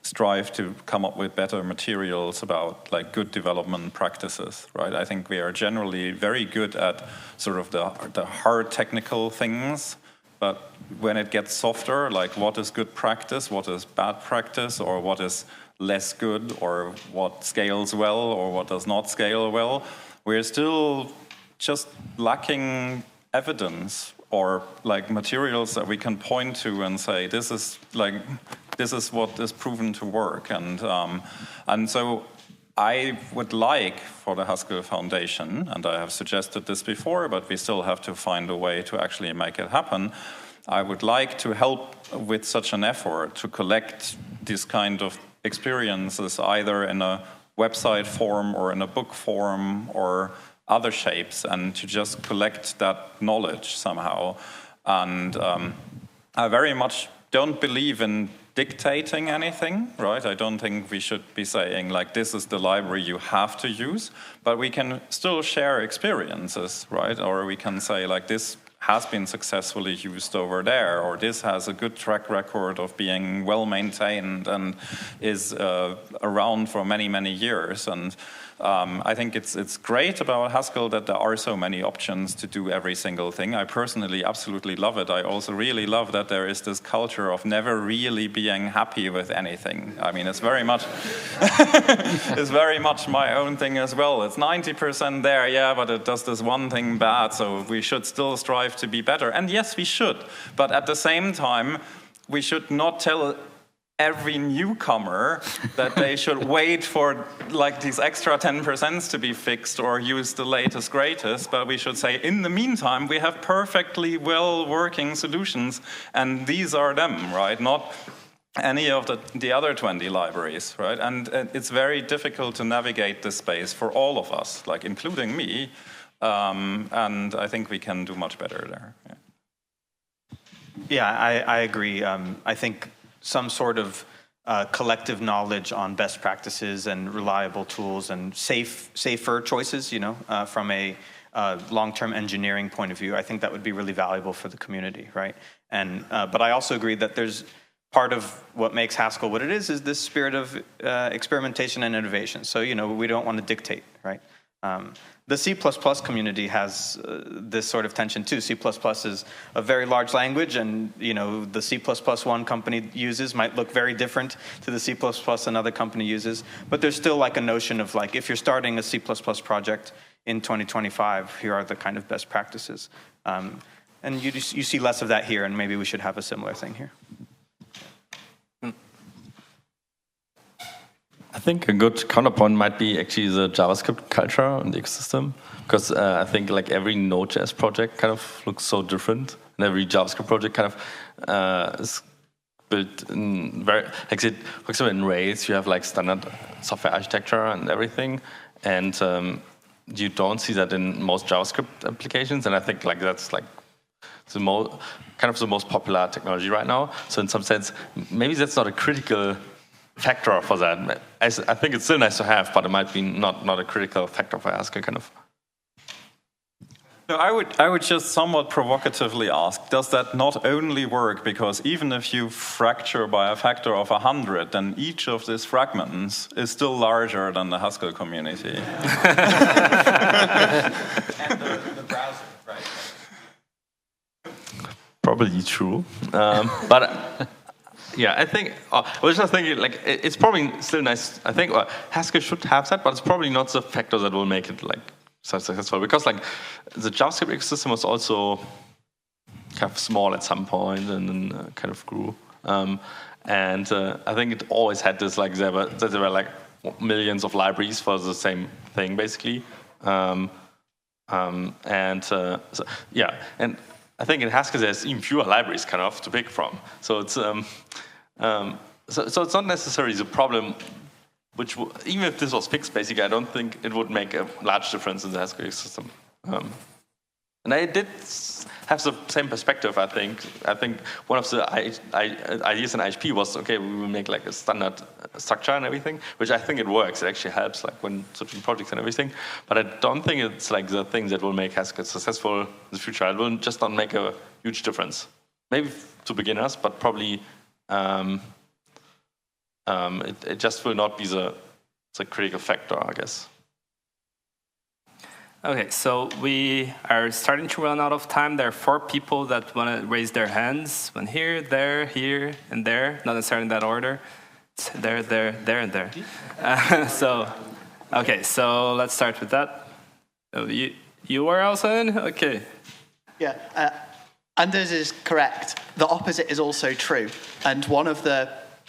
strive to come up with better materials about like good development practices, right? I think we are generally very good at sort of the hard technical things, but when it gets softer, like what is good practice, what is bad practice, or what is less good, or what scales well, or what does not scale well, we're still just lacking evidence or like materials that we can point to and say, this is what is proven to work. And so I would like for the Haskell Foundation, and I have suggested this before, but we still have to find a way to actually make it happen. I would like to help with such an effort to collect this kind of experiences either in a website form or in a book form or other shapes, and to just collect that knowledge somehow. And I very much don't believe in dictating anything, right? I don't think we should be saying, like, this is the library you have to use, but we can still share experiences, right? Or we can say, like, this has been successfully used over there, or this has a good track record of being well maintained and is around for many, many years. And I think it's great about Haskell that there are so many options to do every single thing. I personally absolutely love it. I also really love that there is this culture of never really being happy with anything. I mean, it's very much it's very much my own thing as well. It's 90% there, yeah, but it does this one thing bad, so we should still strive to be better. And yes, we should. But at the same time, we should not tell every newcomer that they should wait for like these extra 10% to be fixed or use the latest greatest, but we should say, in the meantime, we have perfectly well working solutions, and these are them, right? Not any of the other 20 libraries, right? And it's very difficult to navigate this space for all of us, like including me, and I think we can do much better there. Yeah, I agree. I think some sort of collective knowledge on best practices and reliable tools and safer choices, you know, from a long-term engineering point of view, I think that would be really valuable for the community, right? And but I also agree that there's part of what makes Haskell what it is this spirit of experimentation and innovation. So, you know, we don't want to dictate, right? The C++ community has this sort of tension too. C++ is a very large language, and you know the C++ one company uses might look very different to the C++ another company uses. But there's still like a notion of like, if you're starting a C++ project in 2025, here are the kind of best practices. And you see less of that here, and maybe we should have a similar thing here. I think a good counterpoint might be actually the JavaScript culture and the ecosystem, because I think like every Node.js project kind of looks so different, and every JavaScript project kind of is built in very, like, for example, in Rails you have like standard software architecture and everything, and you don't see that in most JavaScript applications, and I think like that's like the most popular technology right now. So in some sense, maybe that's not a critical factor for that. I think it's still nice to have, but it might be not a critical factor for Haskell, kind of. No, I would just somewhat provocatively ask, does that not only work because even if you fracture by a factor of 100, then each of these fragments is still larger than the Haskell community? And the browser, right? Probably true, but yeah, I think I was just thinking like it's probably still nice. I think Haskell should have that, but it's probably not the factor that will make it like so successful, because like the JavaScript ecosystem was also kind of small at some point and then kind of grew, and I think it always had this like there were like millions of libraries for the same thing basically, so, yeah, and I think in Haskell there's even fewer libraries kind of to pick from, so it's so it's not necessarily the problem. Which, even if this was fixed, basically, I don't think it would make a large difference in the Haskell system. And I did have the same perspective, I think. I think one of the ideas in IHP was, okay, we will make like a standard structure and everything, which I think it works. It actually helps like when switching projects and everything. But I don't think it's like the thing that will make Haskell successful in the future. It will just not make a huge difference. Maybe to beginners, but probably it just will not be the critical factor, I guess. Okay, so we are starting to run out of time. There are 4 people that want to raise their hands. One here, there, here, and there. Not necessarily in that order. It's there, and there. Okay, so let's start with that. Oh, you were also in? Okay. Yeah, Anders is correct. The opposite is also true. And one of the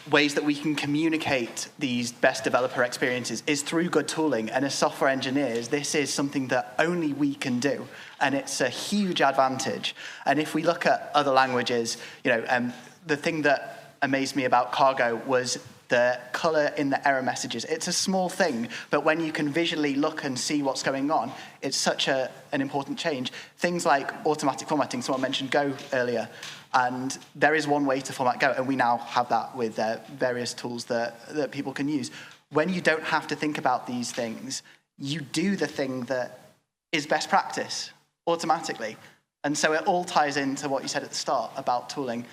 ways that we can communicate these best developer experiences is through good tooling. And as software engineers, this is something that only we can do. And it's a huge advantage. And if we look at other languages, the thing that amazed me about Cargo was the color in the error messages. It's a small thing, but when you can visually look and see what's going on, it's such an important change. Things like automatic formatting, someone mentioned Go earlier, and there is one way to format Go, and we now have that with various tools that people can use. When you don't have to think about these things, you do the thing that is best practice automatically. And so it all ties into what you said at the start about tooling.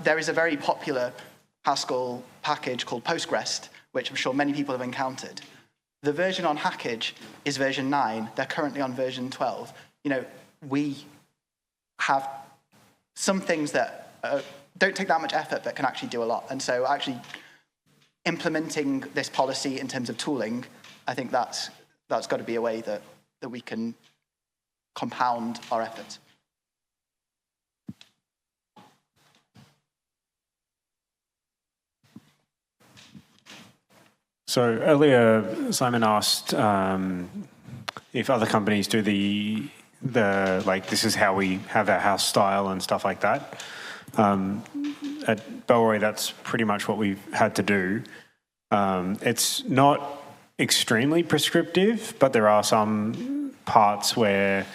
There is a very popular Haskell package called Postgres, which I'm sure many people have encountered. The version on Hackage is version 9. They're currently on version 12. We have some things that don't take that much effort but can actually do a lot. And so actually implementing this policy in terms of tooling, I think that's got to be a way that we can compound our efforts. So earlier, Simon asked if other companies do the this is how we have our house style and stuff like that. At Bellroy, that's pretty much what we've had to do. It's not extremely prescriptive, but there are some parts where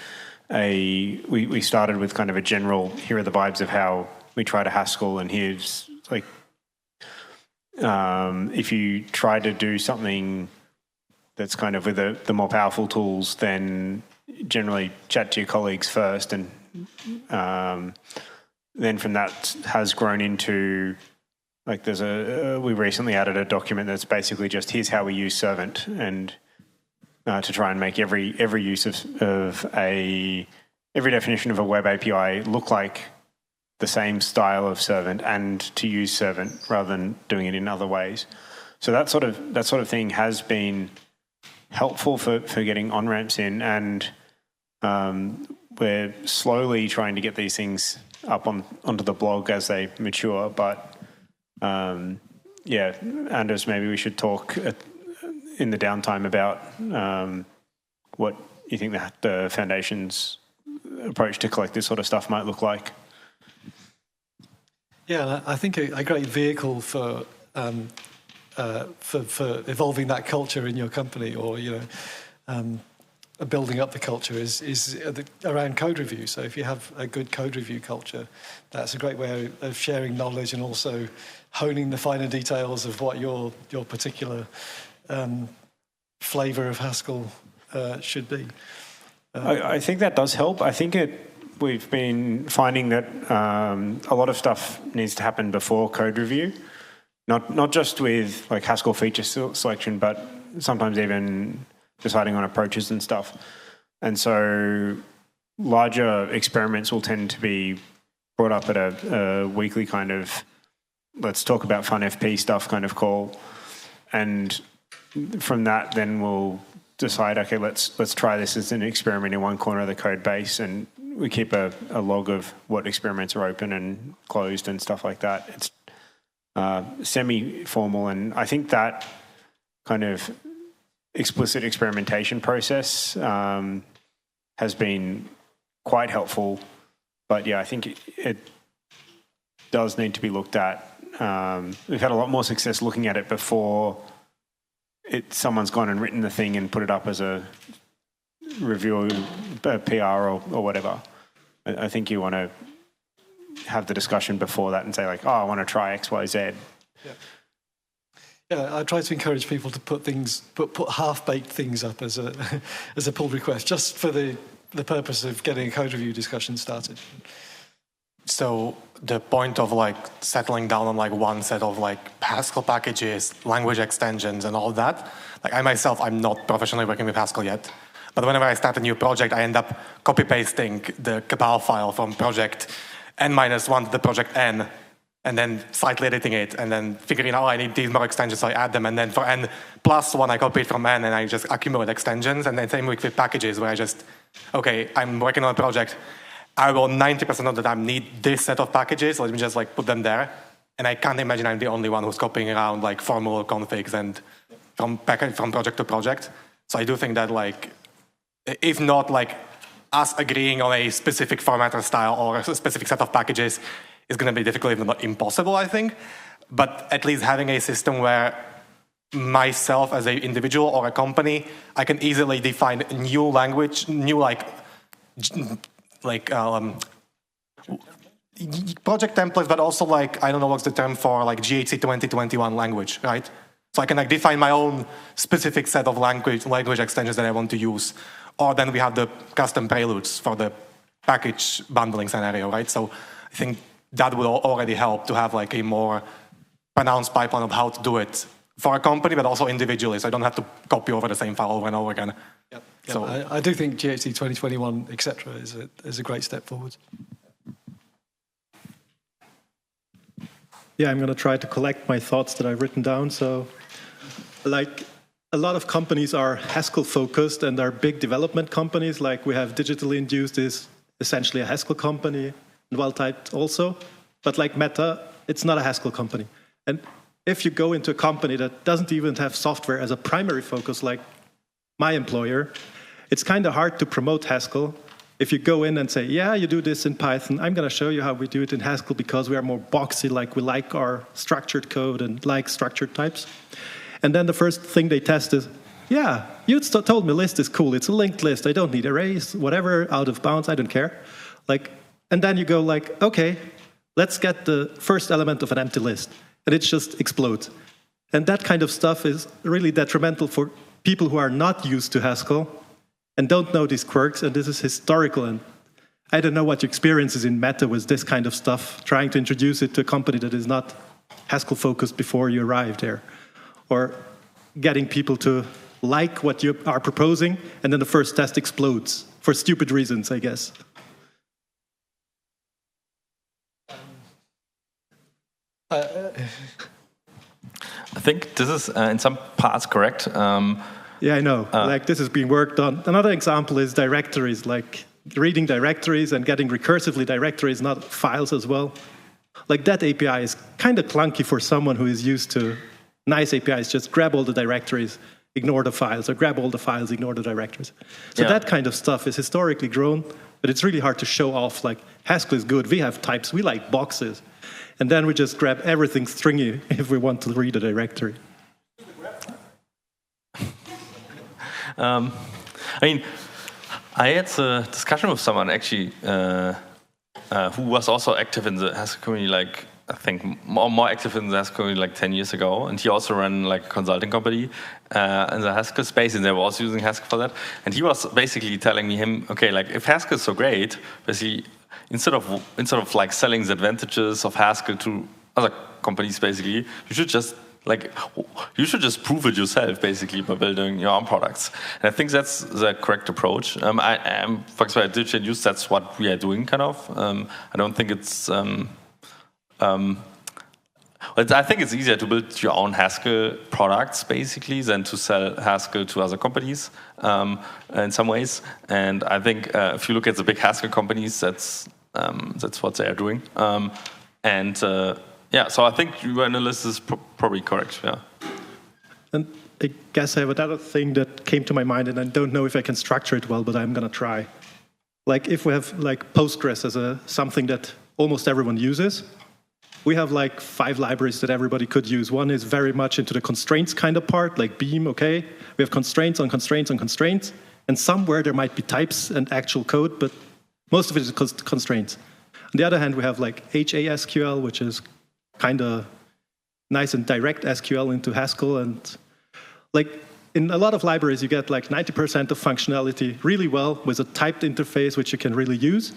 we started with kind of a general, here are the vibes of how we try to Haskell, and here's like, if you try to do something that's kind of with the more powerful tools, then generally chat to your colleagues first, and then from that has grown into, like, we recently added a document that's basically just here's how we use Servant, and to try and make every use of every definition of a web API look like the same style of Servant, and to use Servant rather than doing it in other ways. So that sort of thing has been helpful for getting on-ramps in, and we're slowly trying to get these things up onto the blog as they mature. But yeah, Anders, maybe we should talk in the downtime about what you think the Foundation's approach to collect this sort of stuff might look like. Yeah, I think a great vehicle for evolving that culture in your company, or building up the culture is around code review. So if you have a good code review culture, that's a great way of sharing knowledge and also honing the finer details of what your particular flavour of Haskell should be. I think that does help. I think we've been finding that a lot of stuff needs to happen before code review, not just with like Haskell feature selection, but sometimes even deciding on approaches and stuff. And so larger experiments will tend to be brought up at a weekly kind of let's talk about fun FP stuff kind of call. And from that, then we'll decide, okay, let's try this as an experiment in one corner of the code base, and we keep a log of what experiments are open and closed and stuff like that. It's semi-formal, and I think that kind of explicit experimentation process has been quite helpful. But yeah, I think it does need to be looked at. We've had a lot more success looking at it before someone's gone and written the thing and put it up as a review, a PR or whatever. I think you want to have the discussion before that and say like, oh, I want to try X, Y, Z. Yeah, I try to encourage people to put half-baked things up as a pull request, just for the purpose of getting a code review discussion started. So the point of like settling down on like one set of like Haskell packages, language extensions and all that, like I myself, I'm not professionally working with Haskell yet, but whenever I start a new project, I end up copy-pasting the cabal file from project n-1 to the project n, and then slightly editing it, and then figuring out, I need these more extensions, so I add them, and then for n+1, I copy it from n, and I just accumulate extensions, and then same with packages, where I just, okay, I'm working on a project, I will 90% of the time need this set of packages, let me just like put them there, and I can't imagine I'm the only one who's copying around like formal configs and from project to project. So I do think that like, if not like us agreeing on a specific format or style or a specific set of packages is going to be difficult, if not impossible, I think. But at least having a system where myself as an individual or a company, I can easily define a new language, new project templates, but also like, I don't know what's the term for like GHC 2021 language, right? So I can like define my own specific set of language extensions that I want to use. Or then we have the custom preludes for the package bundling scenario, right? So I think that will already help to have like a more pronounced pipeline of how to do it for a company, but also individually. So I don't have to copy over the same file over and over again. Yep. So I do think GHC 2021, etc., is a great step forward. Yeah, I'm going to try to collect my thoughts that I've written down. So, like, a lot of companies are Haskell focused and are big development companies. Like we have Digitally Induced is essentially a Haskell company, and well-typed also. But like Meta, it's not a Haskell company. And if you go into a company that doesn't even have software as a primary focus, like my employer, it's kind of hard to promote Haskell. If you go in and say, yeah, you do this in Python, I'm going to show you how we do it in Haskell because we are more boxy, like we like our structured code and like structured types. And then the first thing they test is, yeah, you told me list is cool. It's a linked list. I don't need arrays, whatever, out of bounds. I don't care. Like, and then you go like, okay, let's get the first element of an empty list. And it just explodes. And that kind of stuff is really detrimental for people who are not used to Haskell and don't know these quirks. And this is historical. And I don't know what your experience is in Meta with this kind of stuff, trying to introduce it to a company that is not Haskell focused before you arrive there. Or getting people to like what you are proposing, and then the first test explodes for stupid reasons, I guess. I think this is in some parts correct. Yeah, I know. Like this is being worked on. Another example is directories, like reading directories and getting recursively directories, not files as well. Like that API is kind of clunky for someone who is used to nice APIs, just grab all the directories, ignore the files, or grab all the files, ignore the directories. So that kind of stuff is historically grown, but it's really hard to show off, like, Haskell is good, we have types, we like boxes. And then we just grab everything stringy if we want to read a directory. I mean, I had a discussion with someone, actually, who was also active in the Haskell community, like, I think, more active in the Haskell like 10 years ago, and he also ran like a consulting company in the Haskell space, and they were also using Haskell for that. And he was basically telling me, okay, like if Haskell is so great, basically instead of like selling the advantages of Haskell to other companies, basically, you should just prove it yourself, basically, by building your own products. And I think that's the correct approach. For example, at Digital Induced, that's what we are doing, kind of. I don't think it's. I think it's easier to build your own Haskell products, basically, than to sell Haskell to other companies in some ways. And I think if you look at the big Haskell companies, that's what they are doing. Yeah, so I think your analysis is probably correct, yeah. And I guess I have another thing that came to my mind, and I don't know if I can structure it well, but I'm going to try. Like if we have like Postgres as something that almost everyone uses, we have like 5 libraries that everybody could use. One is very much into the constraints kind of part, like Beam, okay? We have constraints on constraints on constraints, and somewhere there might be types and actual code, but most of it is constraints. On the other hand, we have like HASQL, which is kind of nice and direct SQL into Haskell. And like in a lot of libraries, you get like 90% of functionality really well with a typed interface, which you can really use.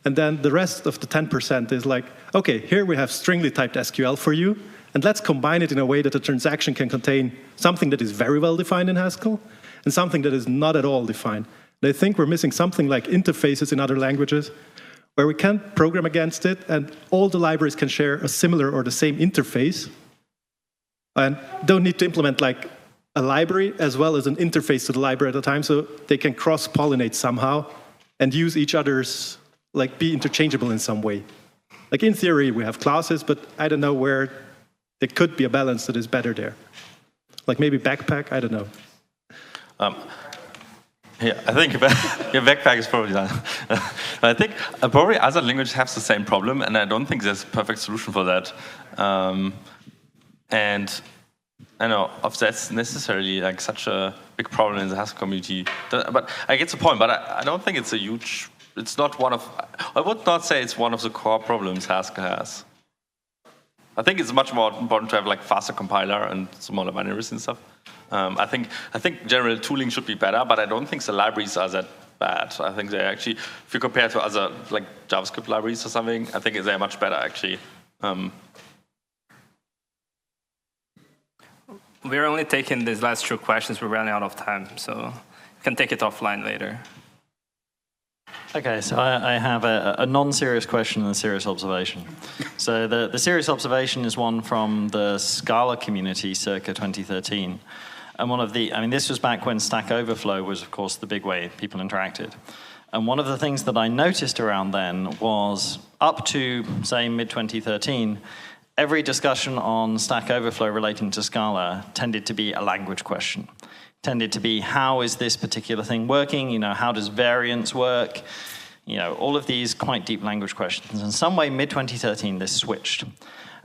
And then the rest of the 10% is like, okay, here we have stringly typed SQL for you, and let's combine it in a way that a transaction can contain something that is very well defined in Haskell and something that is not at all defined. And I think we're missing something like interfaces in other languages where we can program against it and all the libraries can share a similar or the same interface and don't need to implement like a library as well as an interface to the library at a time, so they can cross-pollinate somehow and use each other's, like be interchangeable in some way. Like in theory, we have classes, but I don't know where there could be a balance that is better there. Like maybe Backpack, I don't know. Yeah, I think your Backpack is probably done. I think probably other languages have the same problem, and I don't think there's a perfect solution for that. And I know if that's necessarily like such a big problem in the Haskell community. But I get the point, but I don't think it's a huge. It's not one of. I would not say it's one of the core problems Haskell has. I think it's much more important to have like faster compiler and smaller binaries and stuff. I think general tooling should be better, but I don't think the libraries are that bad. I think they actually, if you compare to other like JavaScript libraries or something, I think they're much better actually. We're only taking these last 2 questions. We're running out of time, so you can take it offline later. Okay, so I have a non-serious question and a serious observation. So the serious observation is one from the Scala community circa 2013. And one of the, I mean, this was back when Stack Overflow was, of course, the big way people interacted. And one of the things that I noticed around then was up to, say, mid-2013, every discussion on Stack Overflow relating to Scala tended to be a language question. Tended to be, how is this particular thing working? You know, how does variance work? You know, all of these quite deep language questions. In some way, mid-2013, this switched.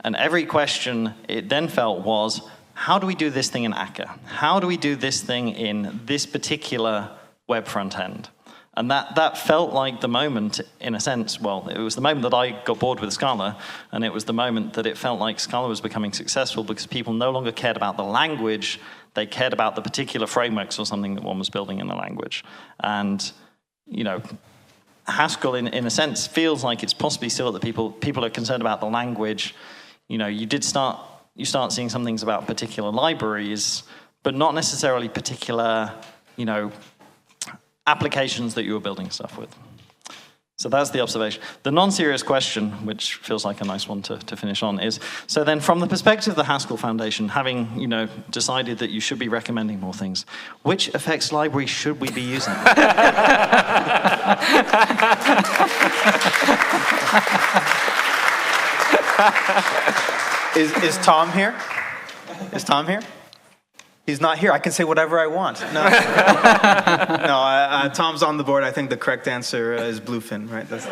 And every question it then felt was, how do we do this thing in Akka? How do we do this thing in this particular web front end? And that felt like the moment, in a sense, well, it was the moment that I got bored with Scala, and it was the moment that it felt like Scala was becoming successful because people no longer cared about the language, they cared about the particular frameworks or something that one was building in the language. And, you know, Haskell, in a sense, feels like it's possibly still that people are concerned about the language. You know, you start seeing some things about particular libraries, but not necessarily particular, you know, applications that you were building stuff with. So that's the observation. The non-serious question, which feels like a nice one to finish on, is, so then from the perspective of the Haskell Foundation, having, you know, decided that you should be recommending more things, which effects library should we be using? Is Tom here? Is Tom here? He's not here. I can say whatever I want. No, no. Tom's on the board. I think the correct answer is bluefin, right? That's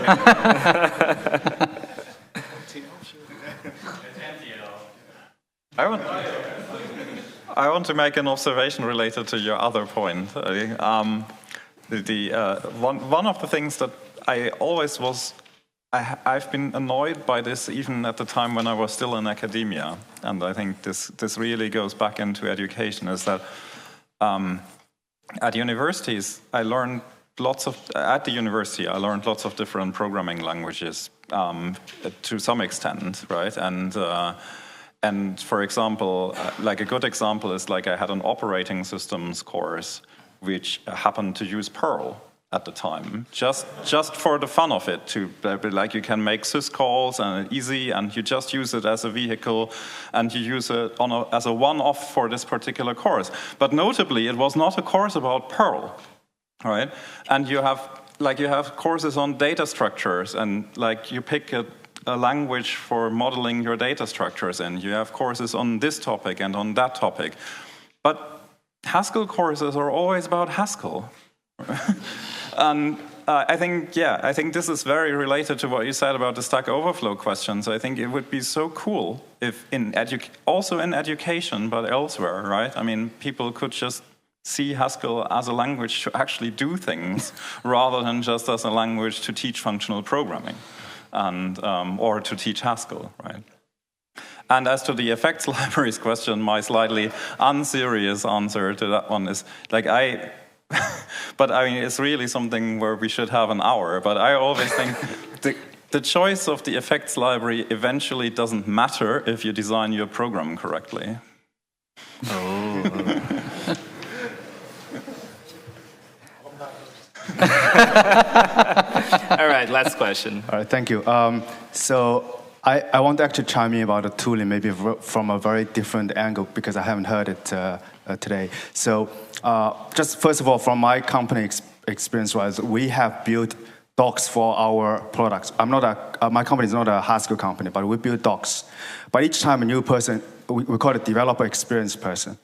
I want to make an observation related to your other point. One of the things that I always was I've been annoyed by this even at the time when I was still in academia, and I think this really goes back into education, is that at universities I learned lots of different programming languages to some extent, right? And for example, like a good example is like I had an operating systems course which happened to use Perl at the time, just for the fun of it, to like you can make syscalls and easy, and you just use it as a vehicle, and you use it as a one-off for this particular course. But notably, it was not a course about Perl, right? And you have courses on data structures, and like you pick a language for modeling your data structures, and you have courses on this topic and on that topic. But Haskell courses are always about Haskell. And I think this is very related to what you said about the Stack Overflow questions. I think it would be so cool if also in education, but elsewhere, right? I mean, people could just see Haskell as a language to actually do things rather than just as a language to teach functional programming and or to teach Haskell, right? And as to the effects libraries question, my slightly unserious answer to that one is like but I mean, it's really something where we should have an hour. But I always think the choice of the effects library eventually doesn't matter if you design your program correctly. Oh. All right, last question. All right, thank you. So I want to actually chime in about the tooling, maybe from a very different angle, because I haven't heard it today. So just first of all, from my company experience-wise, we have built docs for our products. My company is not a Haskell company, but we build docs. But each time a new person, we call it developer experience person.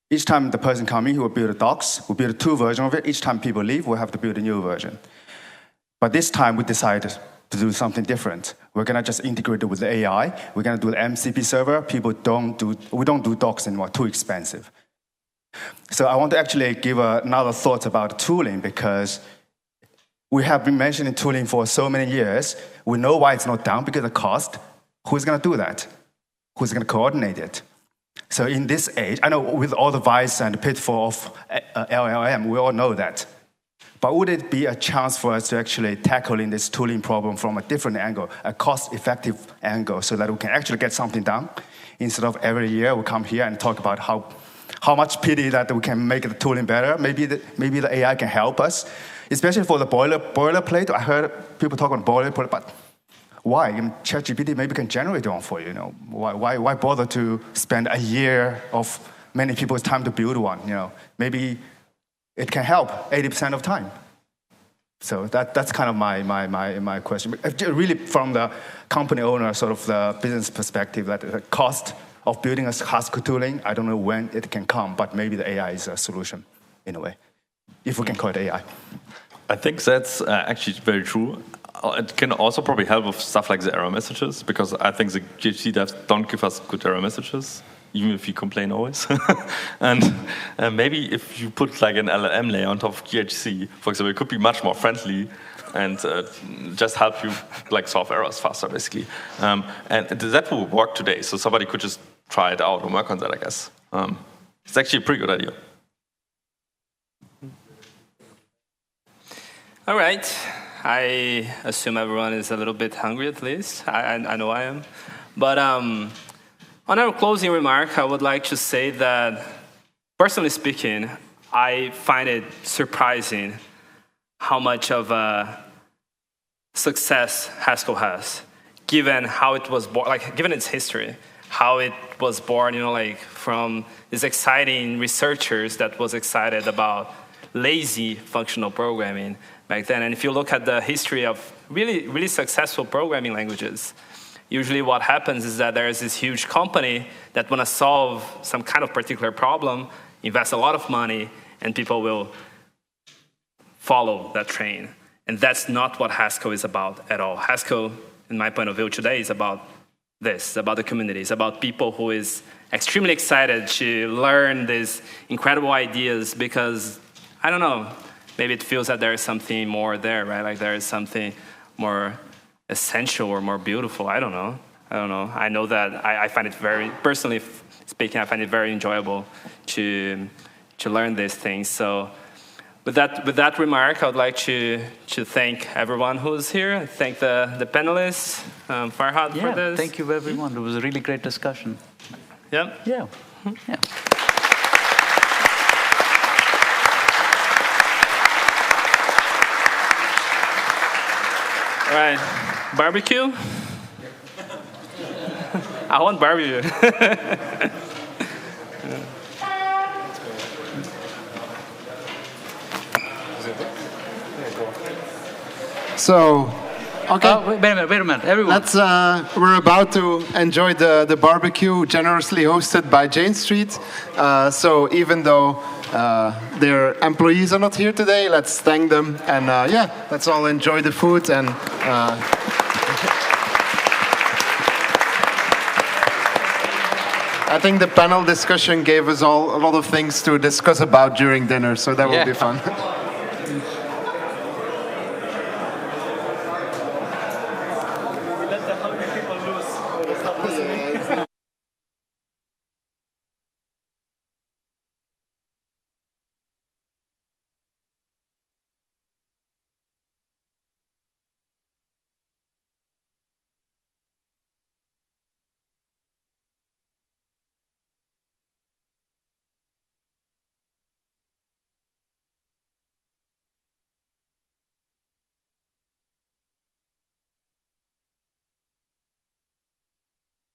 Each time the person comes in, he will build a docs. We build 2 versions of it. Each time people leave, we have to build a new version. But this time we decided to do something different. We're gonna just integrate it with the AI. We're gonna do the MCP server. We don't do docs anymore, too expensive. So I want to actually give another thought about tooling, because we have been mentioning tooling for so many years. We know why it's not done, because of the cost. Who's gonna do that? Who's gonna coordinate it? So in this age, I know with all the vice and pitfall of LLM, we all know that. But would it be a chance for us to actually tackle this tooling problem from a different angle, a cost-effective angle, so that we can actually get something done, instead of every year we come here and talk about how much pity that we can make the tooling better? Maybe the AI can help us, especially for the boilerplate. I heard people talk about boilerplate, but why? ChatGPT maybe can generate one for you. You know, why bother to spend a year of many people's time to build one? You know, maybe it can help 80% of time. So that's kind of my question. Really, from the company owner, sort of the business perspective, that the cost of building a Haskell tooling, I don't know when it can come, but maybe the AI is a solution in a way, if we can call it AI. I think that's actually very true. It can also probably help with stuff like the error messages, because I think the GHC devs don't give us good error messages, even if we complain always. And maybe if you put like an LLM layer on top of GHC, for example, it could be much more friendly and just help you like solve errors faster, basically. And that will work today, so somebody could just try it out and work on that, I guess. It's actually a pretty good idea. All right. I assume everyone is a little bit hungry, at least. I know I am. But on our closing remark, I would like to say that, personally speaking, I find it surprising how much of a success Haskell has, given how it was born, like given its history, how it was born, you know, like from these exciting researchers that was excited about lazy functional programming back then. And if you look at the history of really, really successful programming languages, usually what happens is that there's this huge company that want to solve some kind of particular problem, invest a lot of money, and people will follow that train. And that's not what Haskell is about at all. Haskell, in my point of view today, is about this, about the community. It's about people who is extremely excited to learn these incredible ideas because, I don't know, maybe it feels that there is something more there, right? Like there is something more essential or more beautiful. I don't know. I know that I find it very, personally speaking, I find it very enjoyable to learn these things. So with that remark, I would like to thank everyone who's here. Thank the panelists, Farhad, for this. Thank you everyone. It was a really great discussion. Yeah. Yeah. Yeah. All right, barbecue? I want barbecue. So, okay. Wait a minute, everyone. We're about to enjoy the barbecue generously hosted by Jane Street. So even though their employees are not here today, let's thank them. And yeah, let's all enjoy the food. And I think the panel discussion gave us all a lot of things to discuss about during dinner, so that will be fun.